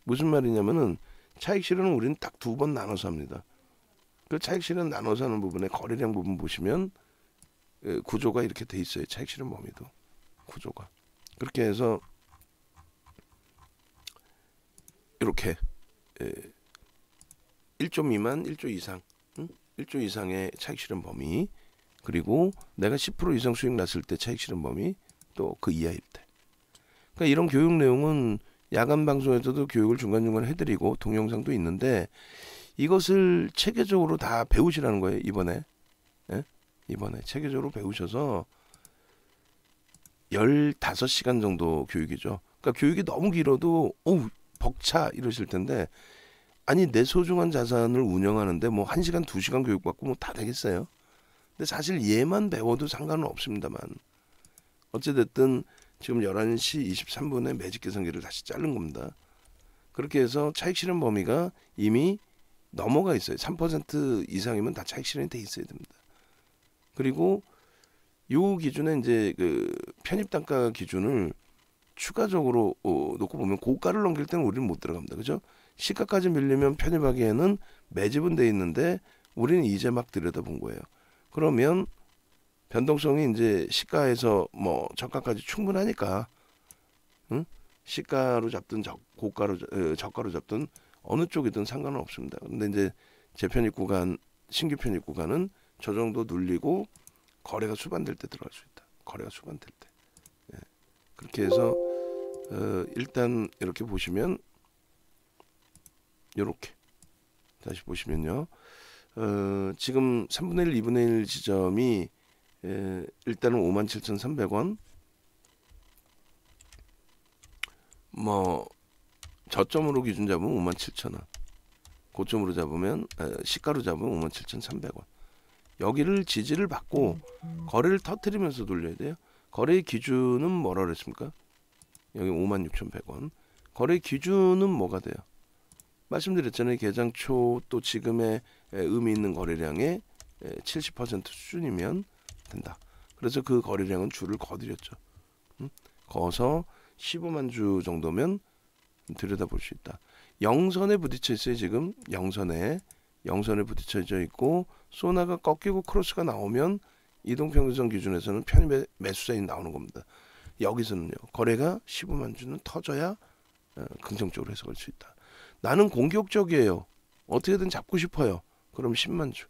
Speaker 1: 무슨 말이냐면은 차익 실현은 우리는 딱 두 번 나눠서 합니다. 그 차익 실현 나눠서 하는 부분에 거래량 부분 보시면 구조가 이렇게 돼 있어요. 차익 실현 범위도 구조가 그렇게 해서 이렇게 1조 미만 1조 이상 1조 이상의 차익 실현 범위, 그리고 내가 10% 이상 수익 났을 때 차익 실현 범위, 또 그 이하일 때. 그러니까 이런 교육 내용은 야간 방송에서도 교육을 중간중간 해드리고 동영상도 있는데 이것을 체계적으로 다 배우시라는 거예요. 이번에 체계적으로 배우셔서 15시간 정도 교육이죠. 그러니까 교육이 너무 길어도 벅차 이러실 텐데, 아니 내 소중한 자산을 운영하는데 뭐 1시간 2시간 교육받고 뭐 다 되겠어요. 근데 사실 얘만 배워도 상관은 없습니다만 어찌됐든 지금 11시 23분에 매직 계산기를 다시 자른 겁니다. 그렇게 해서 차익 실현 범위가 이미 넘어가 있어요. 3% 이상이면 다 차익 실현이 돼 있어야 됩니다. 그리고 요 기준에 이제 그 편입 단가 기준을 추가적으로 놓고 보면 고가를 넘길 때는 우리는 못 들어갑니다. 그죠? 시가까지 밀리면 편입하기에는 매집은 돼 있는데 우리는 이제 막 들여다본 거예요. 그러면 변동성이 이제 시가에서 뭐 저가까지 충분하니까 시가로 잡든 저가로 잡든 어느 쪽이든 상관은 없습니다. 근데 이제 재편입 구간, 신규 편입 구간은 저 정도 눌리고 거래가 수반될 때 들어갈 수 있다. 거래가 수반될 때. 그렇게 해서 일단 이렇게 보시면 요렇게 다시 보시면요. 지금 3분의 1, 2분의 1 지점이 일단은 57,300원, 뭐 저점으로 기준 잡으면 57,000원, 고점으로 잡으면 시가로 잡으면 57,300원. 여기를 지지를 받고 거래를 터뜨리면서 돌려야 돼요. 거래의 기준은 뭐라 그랬습니까? 여기 56,100원. 거래 기준은 뭐가 돼요? 말씀드렸잖아요. 개장 초 또 지금의 의미 있는 거래량의 70% 수준이면 된다. 그래서 그 거래량은 줄을 거드렸죠. 거서 15만 주 정도면 들여다볼 수 있다. 영선에 부딪혀 있어요. 지금 영선에 부딪혀져 있고 소나가 꺾이고 크로스가 나오면 이동평균선 기준에서는 편입의 매수 사인이 나오는 겁니다. 여기서는요. 거래가 15만 주는 터져야 긍정적으로 해석할 수 있다. 나는 공격적이에요. 어떻게든 잡고 싶어요. 그럼 10만 주.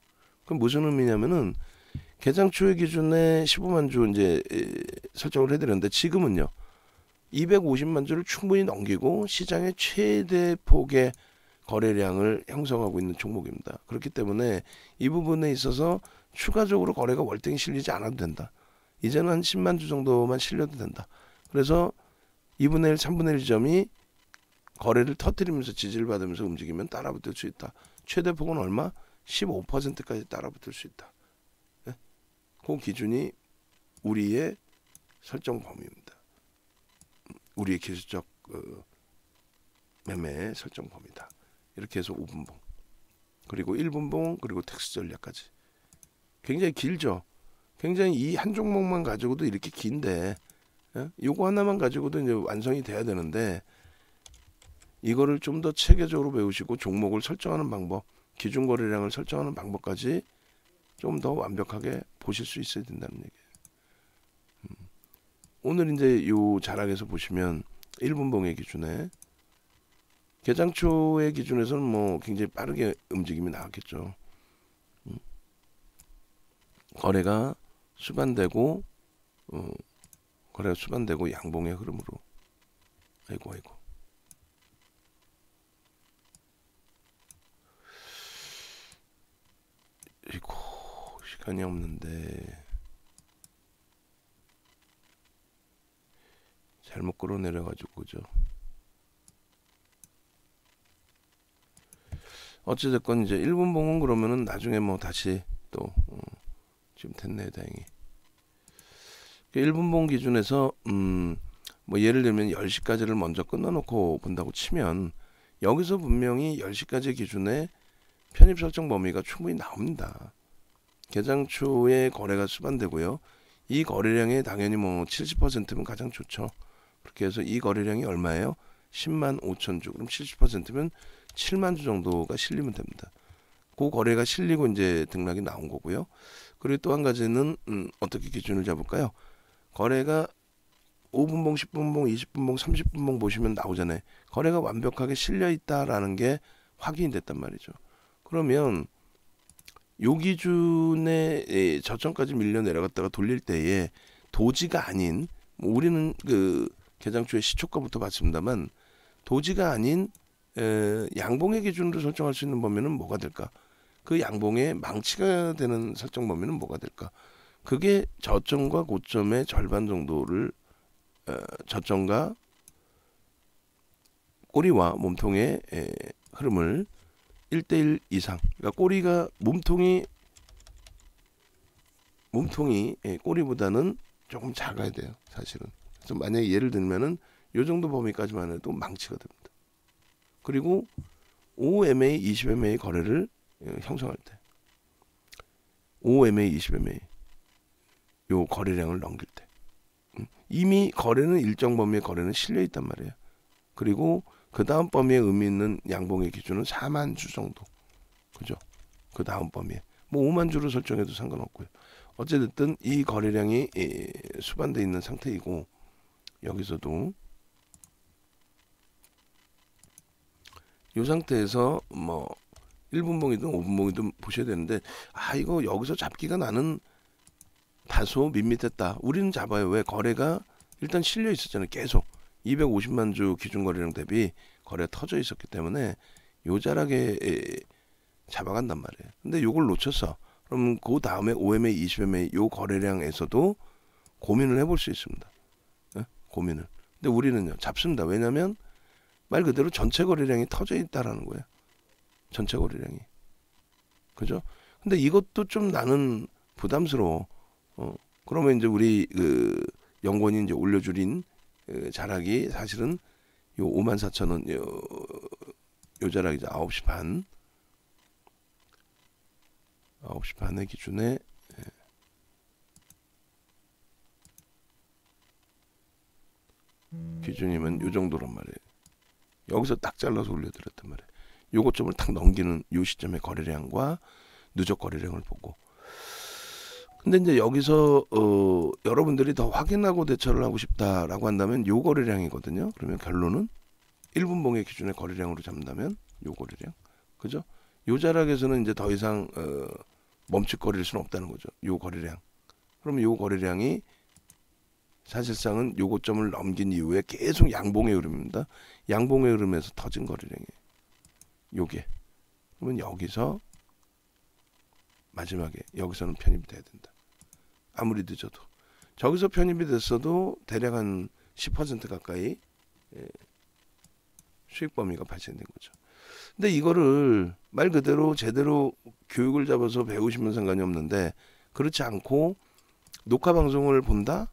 Speaker 1: 그럼 무슨 의미냐면은 개장 초의 기준에 15만 주 이제 설정을 해드렸는데 지금은요. 250만 주를 충분히 넘기고 시장의 최대 폭의 거래량을 형성하고 있는 종목입니다. 그렇기 때문에 이 부분에 있어서 추가적으로 거래가 월등히 실리지 않아도 된다. 이제는 한 10만 주 정도만 실려도 된다. 그래서 2분의 1, 3분의 1 지점이 거래를 터뜨리면서 지지를 받으면서 움직이면 따라붙을 수 있다. 최대 폭은 얼마? 15%까지 따라붙을 수 있다. 예? 그 기준이 우리의 설정 범위입니다. 우리의 기술적 매매 설정 범위다. 이렇게 해서 5분봉, 그리고 1분봉, 그리고 텍스 전략까지 굉장히 길죠. 굉장히 이 한 종목만 가지고도 이렇게 긴데, 예? 요거 하나만 가지고도 이제 완성이 돼야 되는데, 이거를 좀 더 체계적으로 배우시고 종목을 설정하는 방법, 기준 거래량을 설정하는 방법까지 좀 더 완벽하게 보실 수 있어야 된다는 얘기예요. 오늘 이제 요 자락에서 보시면 1분봉의 기준에 개장초의 기준에서는 뭐 굉장히 빠르게 움직임이 나왔겠죠. 거래가 수반되고 양봉의 흐름으로, 아이고 시간이 없는데 잘못 끌어내려가지고, 그죠? 어찌됐건 이제 1분봉은 그러면은 나중에 뭐 다시 또 지금 됐네, 다행히. 1분봉 기준에서 뭐 예를 들면 10시까지를 먼저 끊어놓고 본다고 치면, 여기서 분명히 10시까지 기준에 편입 설정 범위가 충분히 나옵니다. 개장 초에 거래가 수반되고요. 이 거래량에 당연히 뭐 70%면 가장 좋죠. 그렇게 해서 이 거래량이 얼마예요? 10만 5천 주. 그럼 70%면 7만 주 정도가 실리면 됩니다. 그 거래가 실리고 이제 등락이 나온 거고요. 그리고 또 한 가지는 어떻게 기준을 잡을까요? 거래가 5분봉, 10분봉, 20분봉, 30분봉 보시면 나오잖아요. 거래가 완벽하게 실려 있다라는 게 확인이 됐단 말이죠. 그러면 요 기준에 저점까지 밀려 내려갔다가 돌릴 때에 도지가 아닌, 뭐 우리는 그 개장초의 시초가부터 봤습니다만, 도지가 아닌 양봉의 기준으로 설정할 수 있는 범위는 뭐가 될까? 그 양봉의 망치가 되는 설정 범위는 뭐가 될까? 그게 저점과 고점의 절반 정도를, 저점과 꼬리와 몸통의 흐름을 1대1 이상, 그러니까 꼬리가 몸통이 꼬리보다는 조금 작아야 돼요, 사실은. 그래서 만약에 예를 들면은 요 정도 범위까지만 해도 망치가 됩니다. 그리고 5MA, 20MA 거래를 형성할 때, 5MA, 20MA 요 거래량을 넘길 때, 이미 거래는 일정 범위의 거래는 실려 있단 말이에요. 그리고 그 다음 범위에 의미 있는 양봉의 기준은 4만 주 정도, 그죠? 그 다음 범위에 뭐 5만 주로 설정해도 상관없고요. 어쨌든 이 거래량이 수반되어 있는 상태이고, 여기서도 이 상태에서 뭐 1분봉이든 5분봉이든 보셔야 되는데, 이거 여기서 잡기가 나는 다소 밋밋했다. 우리는 잡아요. 왜? 거래가 일단 실려 있었잖아요. 계속 250만 주 기준 거래량 대비 거래가 터져 있었기 때문에 요 자락에 잡아간단 말이에요. 근데 요걸 놓쳤어. 그럼 그 다음에 5MA, 20MA 요 거래량에서도 고민을 해볼 수 있습니다. 고민을. 근데 우리는요, 잡습니다. 왜냐하면 말 그대로 전체 거래량이 터져 있다라는 거예요. 전체 거래량이. 그죠? 근데 이것도 좀 나는 부담스러워. 그러면 이제 우리 그 연구원이 이제 올려줄인 자락이 사실은 요 54,000원 요 자락이 이제 9시 반의 기준에 기준이면 요 정도란 말이에요. 여기서 딱 잘라서 올려드렸단 말이에요. 요거점을 딱 넘기는 요 시점의 거래량과 누적 거래량을 보고. 근데 이제 여기서 여러분들이 더 확인하고 대처를 하고 싶다라고 한다면 요 거래량이거든요. 그러면 결론은 1분봉의 기준의 거래량으로 잡는다면 요 거래량, 그죠? 요 자락에서는 이제 더 이상 멈칫거릴 수는 없다는 거죠. 요 거래량. 그러면 요 거래량이 사실상은 요 고점을 넘긴 이후에 계속 양봉의 흐름입니다. 양봉의 흐름에서 터진 거래량이에요. 요게. 그러면 여기서 마지막에 여기서는 편입이 돼야 된다. 아무리 늦어도. 저기서 편입이 됐어도 대략 한 10% 가까이 수익 범위가 발생된 거죠. 근데 이거를 말 그대로 제대로 교육을 잡아서 배우시면 상관이 없는데 그렇지 않고 녹화 방송을 본다?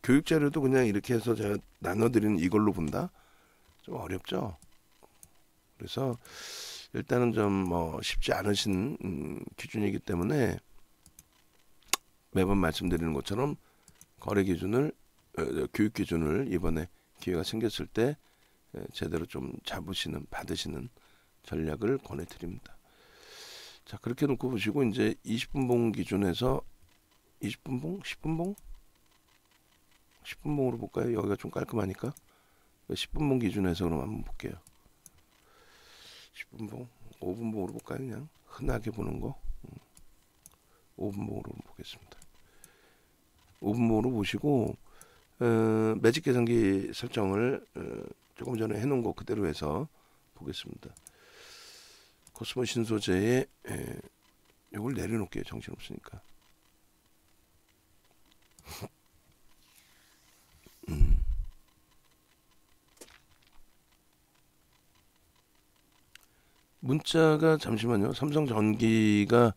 Speaker 1: 교육 자료도 그냥 이렇게 해서 제가 나눠드리는 이걸로 본다? 좀 어렵죠. 그래서 일단은 좀 뭐 쉽지 않으신 기준이기 때문에 매번 말씀드리는 것처럼 거래 기준을 교육 기준을 이번에 기회가 생겼을 때 제대로 좀 잡으시는 받으시는 전략을 권해드립니다. 자, 그렇게 놓고 보시고 이제 20분 봉 기준에서 20분 봉? 10분 봉? 10분 봉으로 볼까요? 여기가 좀 깔끔하니까 10분 봉 기준에서 그럼 한번 볼게요. 10분 봉, 5분 봉으로 볼까요? 그냥 흔하게 보는 거 5분 봉으로 보겠습니다. 5분 봉으로 보시고 매직 계산기 설정을 조금 전에 해놓은 거 그대로 해서 보겠습니다. 코스모 신소재에 이걸 내려놓을게요. 정신없으니까. 문자가 잠시만요. 삼성전기가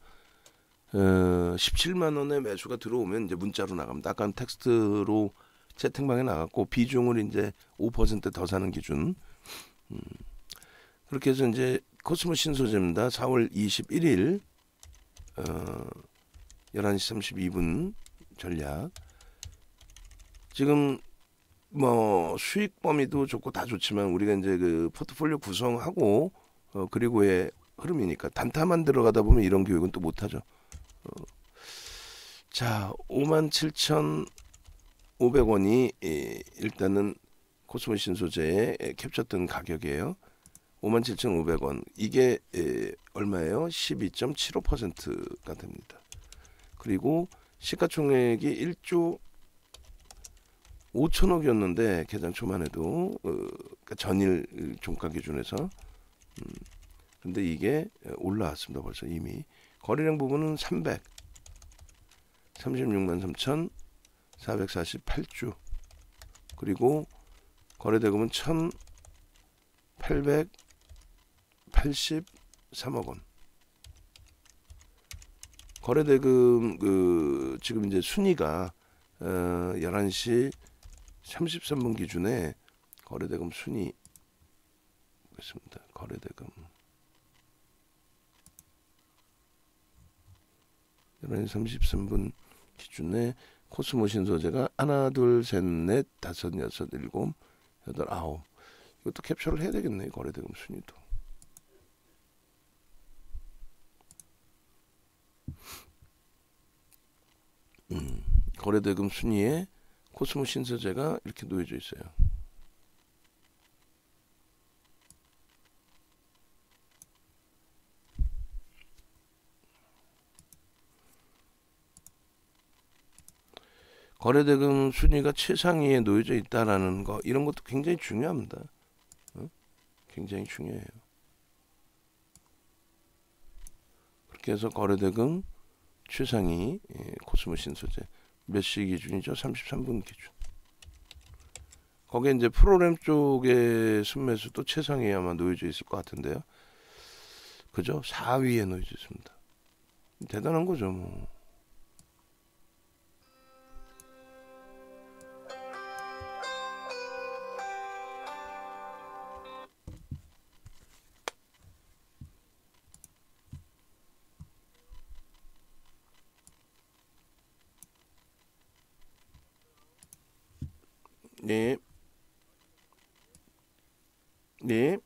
Speaker 1: 17만 원의 매수가 들어오면 이제 문자로 나갑니다. 아까 텍스트로 채팅방에 나갔고 비중을 이제 5% 더 사는 기준. 그렇게 해서 이제 코스모 신소재입니다. 4월 21일 11시 32분 전략. 지금 뭐 수익 범위도 좋고 다 좋지만 우리가 이제 그 포트폴리오 구성하고 그리고의 흐름이니까 단타만 들어가다 보면 이런 교육은 또 못하죠. 자, 57,500원이 일단은 코스모 신소재의 캡처된 가격이에요. 57,500원. 이게 얼마예요? 12.75%가 됩니다. 그리고 시가총액이 1조 5천억이었는데 개장 초만 해도 그러니까 전일 종가 기준에서 근데 이게 올라왔습니다. 벌써 이미 거래량 부분은 36만 3,448주 그리고 거래대금은 1,883억 원. 거래대금 지금 이제 순위가 11시 33분 기준에 거래대금 순위 보겠습니다. 거래대금 11시 33분 기준에 코스모 신소재가 하나, 둘, 셋, 넷, 다섯, 여섯, 일곱, 여덟, 아홉. 이것도 캡처를 해야 되겠네. 거래대금 순위도. 거래대금 순위에 코스모 신소재가 이렇게 놓여져 있어요. 거래대금 순위가 최상위에 놓여져 있다라는 거 이런 것도 굉장히 중요합니다. 굉장히 중요해요. 그렇게 해서 거래대금 최상위 코스모 신소재 몇 시 기준이죠? 33분 기준. 거기에 이제 프로그램 쪽의 순매수도 최상위에 아마 놓여져 있을 것 같은데요. 그죠? 4위에 놓여져 있습니다. 대단한 거죠, 뭐. 네. 네.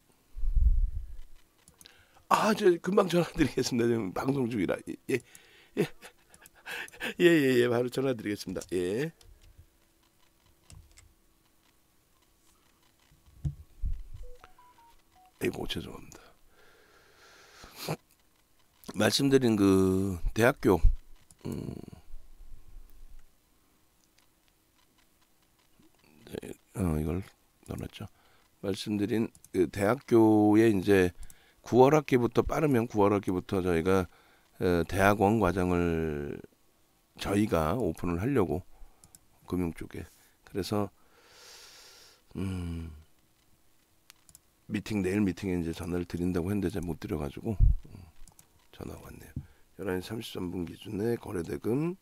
Speaker 1: 아, 저 금방 전화 드리겠습니다. 지금 방송 중이라. 예. 예. 예, 예, 예. 바로 전화 드리겠습니다. 예. 아이고, 죄송합니다. 말씀드린 그 대학교 이걸 넣어놨죠. 말씀드린 그 대학교에 이제 9월 학기부터 빠르면 9월 학기부터 저희가 대학원 과정을 저희가 오픈을 하려고 금융 쪽에 그래서 내일 미팅에 이제 전화를 드린다고 했는데 제가 못 드려가지고 전화가 왔네요. 11시 33분 기준에 거래대금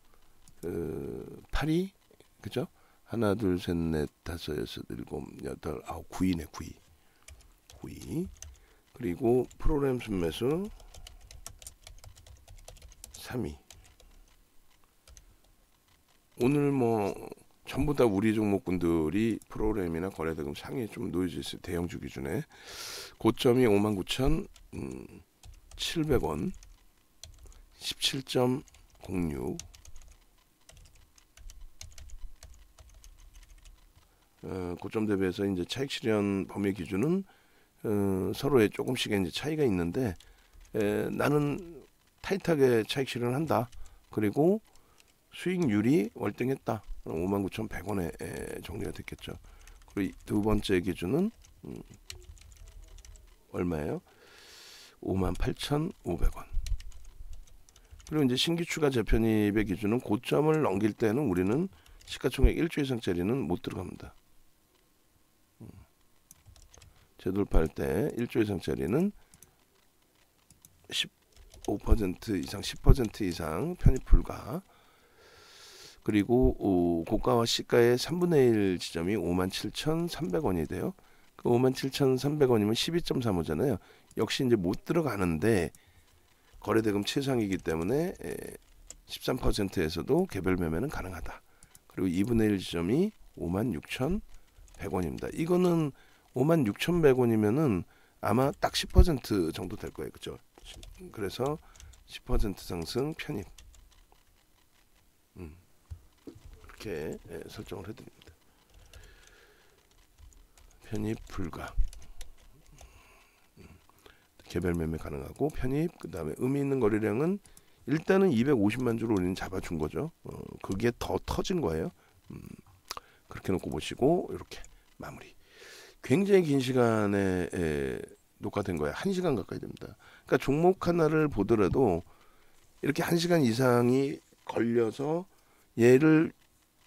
Speaker 1: 8위 그죠? 하나 둘 셋 넷 다섯 여섯 일곱 여덟 아홉 9위네 9위. 그리고 프로그램 순매수 3위. 오늘 뭐 전부 다 우리 종목군들이 프로그램이나 거래대금 상위에 좀 놓여져 있어요. 대형주 기준에 고점이 59,700원 17.06. 고점 대비해서 이제 차익 실현 범위 기준은 서로의 조금씩의 이제 차이가 있는데 나는 타이트하게 차익 실현한다. 그리고 수익률이 월등했다. 59,100원에 정리가 됐겠죠. 그리고 두 번째 기준은 얼마예요? 58,500원. 그리고 이제 신규 추가 재편입의 기준은 고점을 넘길 때는 우리는 시가총액 1조 이상짜리는 못 들어갑니다. 재돌파할 때 1조 이상짜리는 15% 이상 10% 이상 편입 불가. 그리고 고가와 시가의 3분의 1 지점이 57,300원이 돼요. 그 57,300원이면 12.35잖아요. 역시 이제 못 들어가는데 거래대금 최상이기 때문에 13%에서도 개별 매매는 가능하다. 그리고 2분의 1 지점이 56,100원입니다. 이거는 56,100원이면은 아마 딱 10% 정도 될 거예요. 그죠? 그래서 10% 상승 편입. 이렇게 설정을 해드립니다. 편입 불가. 개별 매매 가능하고 편입. 그 다음에 의미 있는 거래량은 일단은 250만 주로 우리는 잡아준 거죠. 그게 더 터진 거예요. 그렇게 놓고 보시고 이렇게 마무리. 굉장히 긴 시간에 녹화된 거예요. 1시간 가까이 됩니다. 그러니까 종목 하나를 보더라도 이렇게 1시간 이상이 걸려서 얘를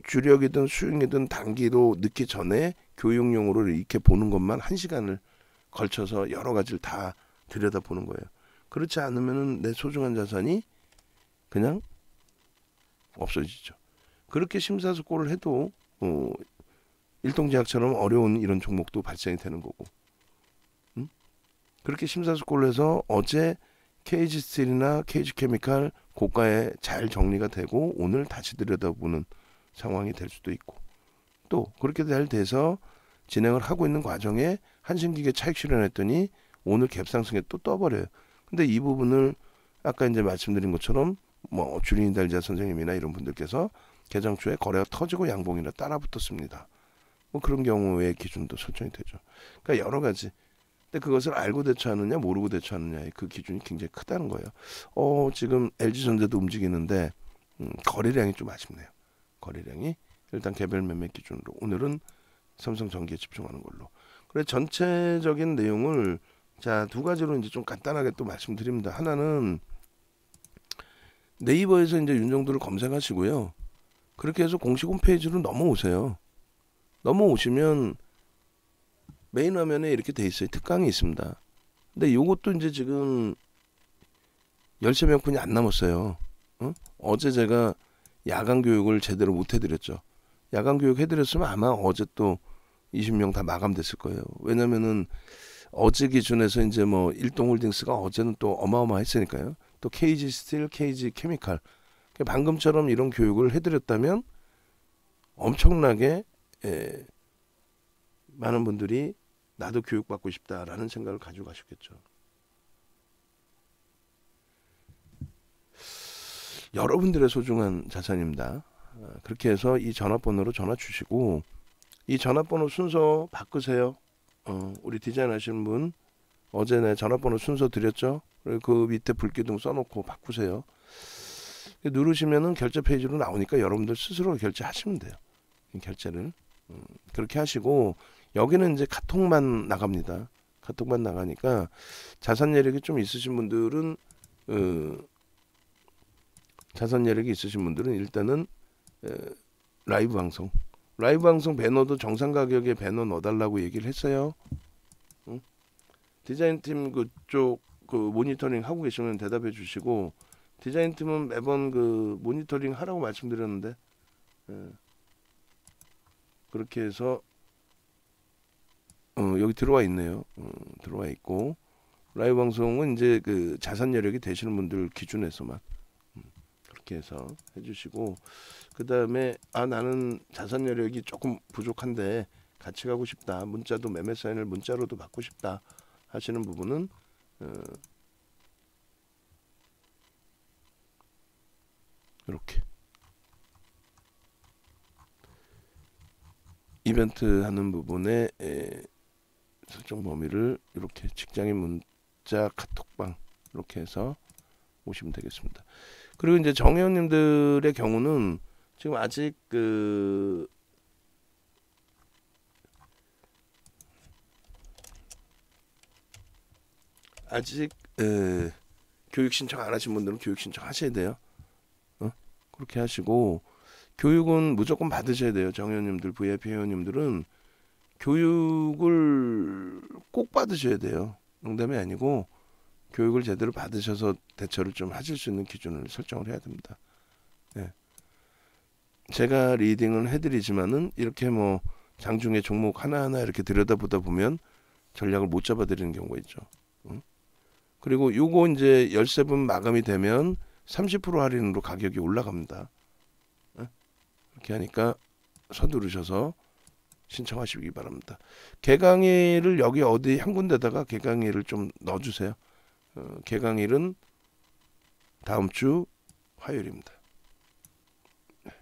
Speaker 1: 주력이든 수익이든 단기로 넣기 전에 교육용으로 이렇게 보는 것만 1시간을 걸쳐서 여러 가지를 다 들여다보는 거예요. 그렇지 않으면 내 소중한 자산이 그냥 없어지죠. 그렇게 심사숙고를 해도 일동제약처럼 어려운 이런 종목도 발생이 되는 거고, 그렇게 심사숙고를 해서 어제 KG스틸이나 KG케미칼 고가에 잘 정리가 되고 오늘 다시 들여다보는 상황이 될 수도 있고, 또 그렇게 잘 돼서 진행을 하고 있는 과정에 한신기계 차익 실현했더니 오늘 갭상승에 또 떠버려요. 근데 이 부분을 아까 이제 말씀드린 것처럼 뭐 주린이 달자 선생님이나 이런 분들께서 개장 초에 거래가 터지고 양봉이라 따라붙었습니다. 뭐 그런 경우의 기준도 설정이 되죠. 그러니까 여러 가지. 근데 그것을 알고 대처하느냐 모르고 대처하느냐의 그 기준이 굉장히 크다는 거예요. 지금 LG전자도 움직이는데 거래량이 좀 아쉽네요. 거래량이 일단 개별 매매 기준으로 오늘은 삼성전기에 집중하는 걸로. 그래 전체적인 내용을 자 두 가지로 이제 좀 간단하게 또 말씀드립니다. 하나는 네이버에서 이제 윤정도를 검색하시고요. 그렇게 해서 공식 홈페이지로 넘어오세요. 넘어오시면 메인 화면에 이렇게 돼 있어요. 특강이 있습니다. 근데 요것도 이제 지금 13명뿐이 안 남았어요. 어제 제가 야간 교육을 제대로 못 해드렸죠. 야간 교육 해드렸으면 아마 어제 또 20명 다 마감됐을 거예요. 왜냐면은 어제 기준에서 이제 뭐 일동홀딩스가 어제는 또 어마어마했으니까요. 또 KG스틸, KG케미칼 방금처럼 이런 교육을 해드렸다면 엄청나게 많은 분들이 나도 교육받고 싶다라는 생각을 가지고 가셨겠죠. 여러분들의 소중한 자산입니다. 그렇게 해서 이 전화번호로 전화 주시고 이 전화번호 순서 바꾸세요. 우리 디자인 하시는 분 어제 내 전화번호 순서 드렸죠. 그 밑에 불기둥 써놓고 바꾸세요. 누르시면은 결제 페이지로 나오니까 여러분들 스스로 결제하시면 돼요. 결제를 그렇게 하시고 여기는 이제 카톡만 나갑니다. 카톡만 나가니까 자산 여력이 좀 있으신 분들은 일단은 라이브 방송 배너도 정상 가격에 배너 넣어달라고 얘기를 했어요. 디자인팀 그쪽 그 모니터링 하고 계시면 대답해 주시고, 디자인팀은 매번 그 모니터링 하라고 말씀드렸는데, 예. 그렇게 해서 여기 들어와 있네요. 들어와 있고, 라이브 방송은 이제 그 자산 여력이 되시는 분들 기준에서만 그렇게 해서 해주시고, 그 다음에 나는 자산 여력이 조금 부족한데 같이 가고 싶다, 문자도 매매 사인을 문자로도 받고 싶다 하시는 부분은 이렇게 이벤트 하는 부분에 설정 범위를 이렇게 직장인 문자 카톡방 이렇게 해서 오시면 되겠습니다. 그리고 이제 정회원님들의 경우는 지금 아직 아직 교육 신청 안 하신 분들은 교육 신청 하셔야 돼요. 그렇게 하시고, 교육은 무조건 받으셔야 돼요. 정회원님들, VIP 회원님들은 교육을 꼭 받으셔야 돼요. 농담이 아니고 교육을 제대로 받으셔서 대처를 좀 하실 수 있는 기준을 설정을 해야 됩니다. 네. 제가 리딩을 해드리지만은 이렇게 뭐 장중에 종목 하나하나 이렇게 들여다보다 보면 전략을 못 잡아드리는 경우가 있죠. 그리고 요거 이제 13분 마감이 되면 30% 할인으로 가격이 올라갑니다. 이렇게 하니까 서두르셔서 신청하시기 바랍니다. 개강일을 여기 어디 한 군데다가 개강일을 좀 넣어주세요. 개강일은 다음 주 화요일입니다. 네.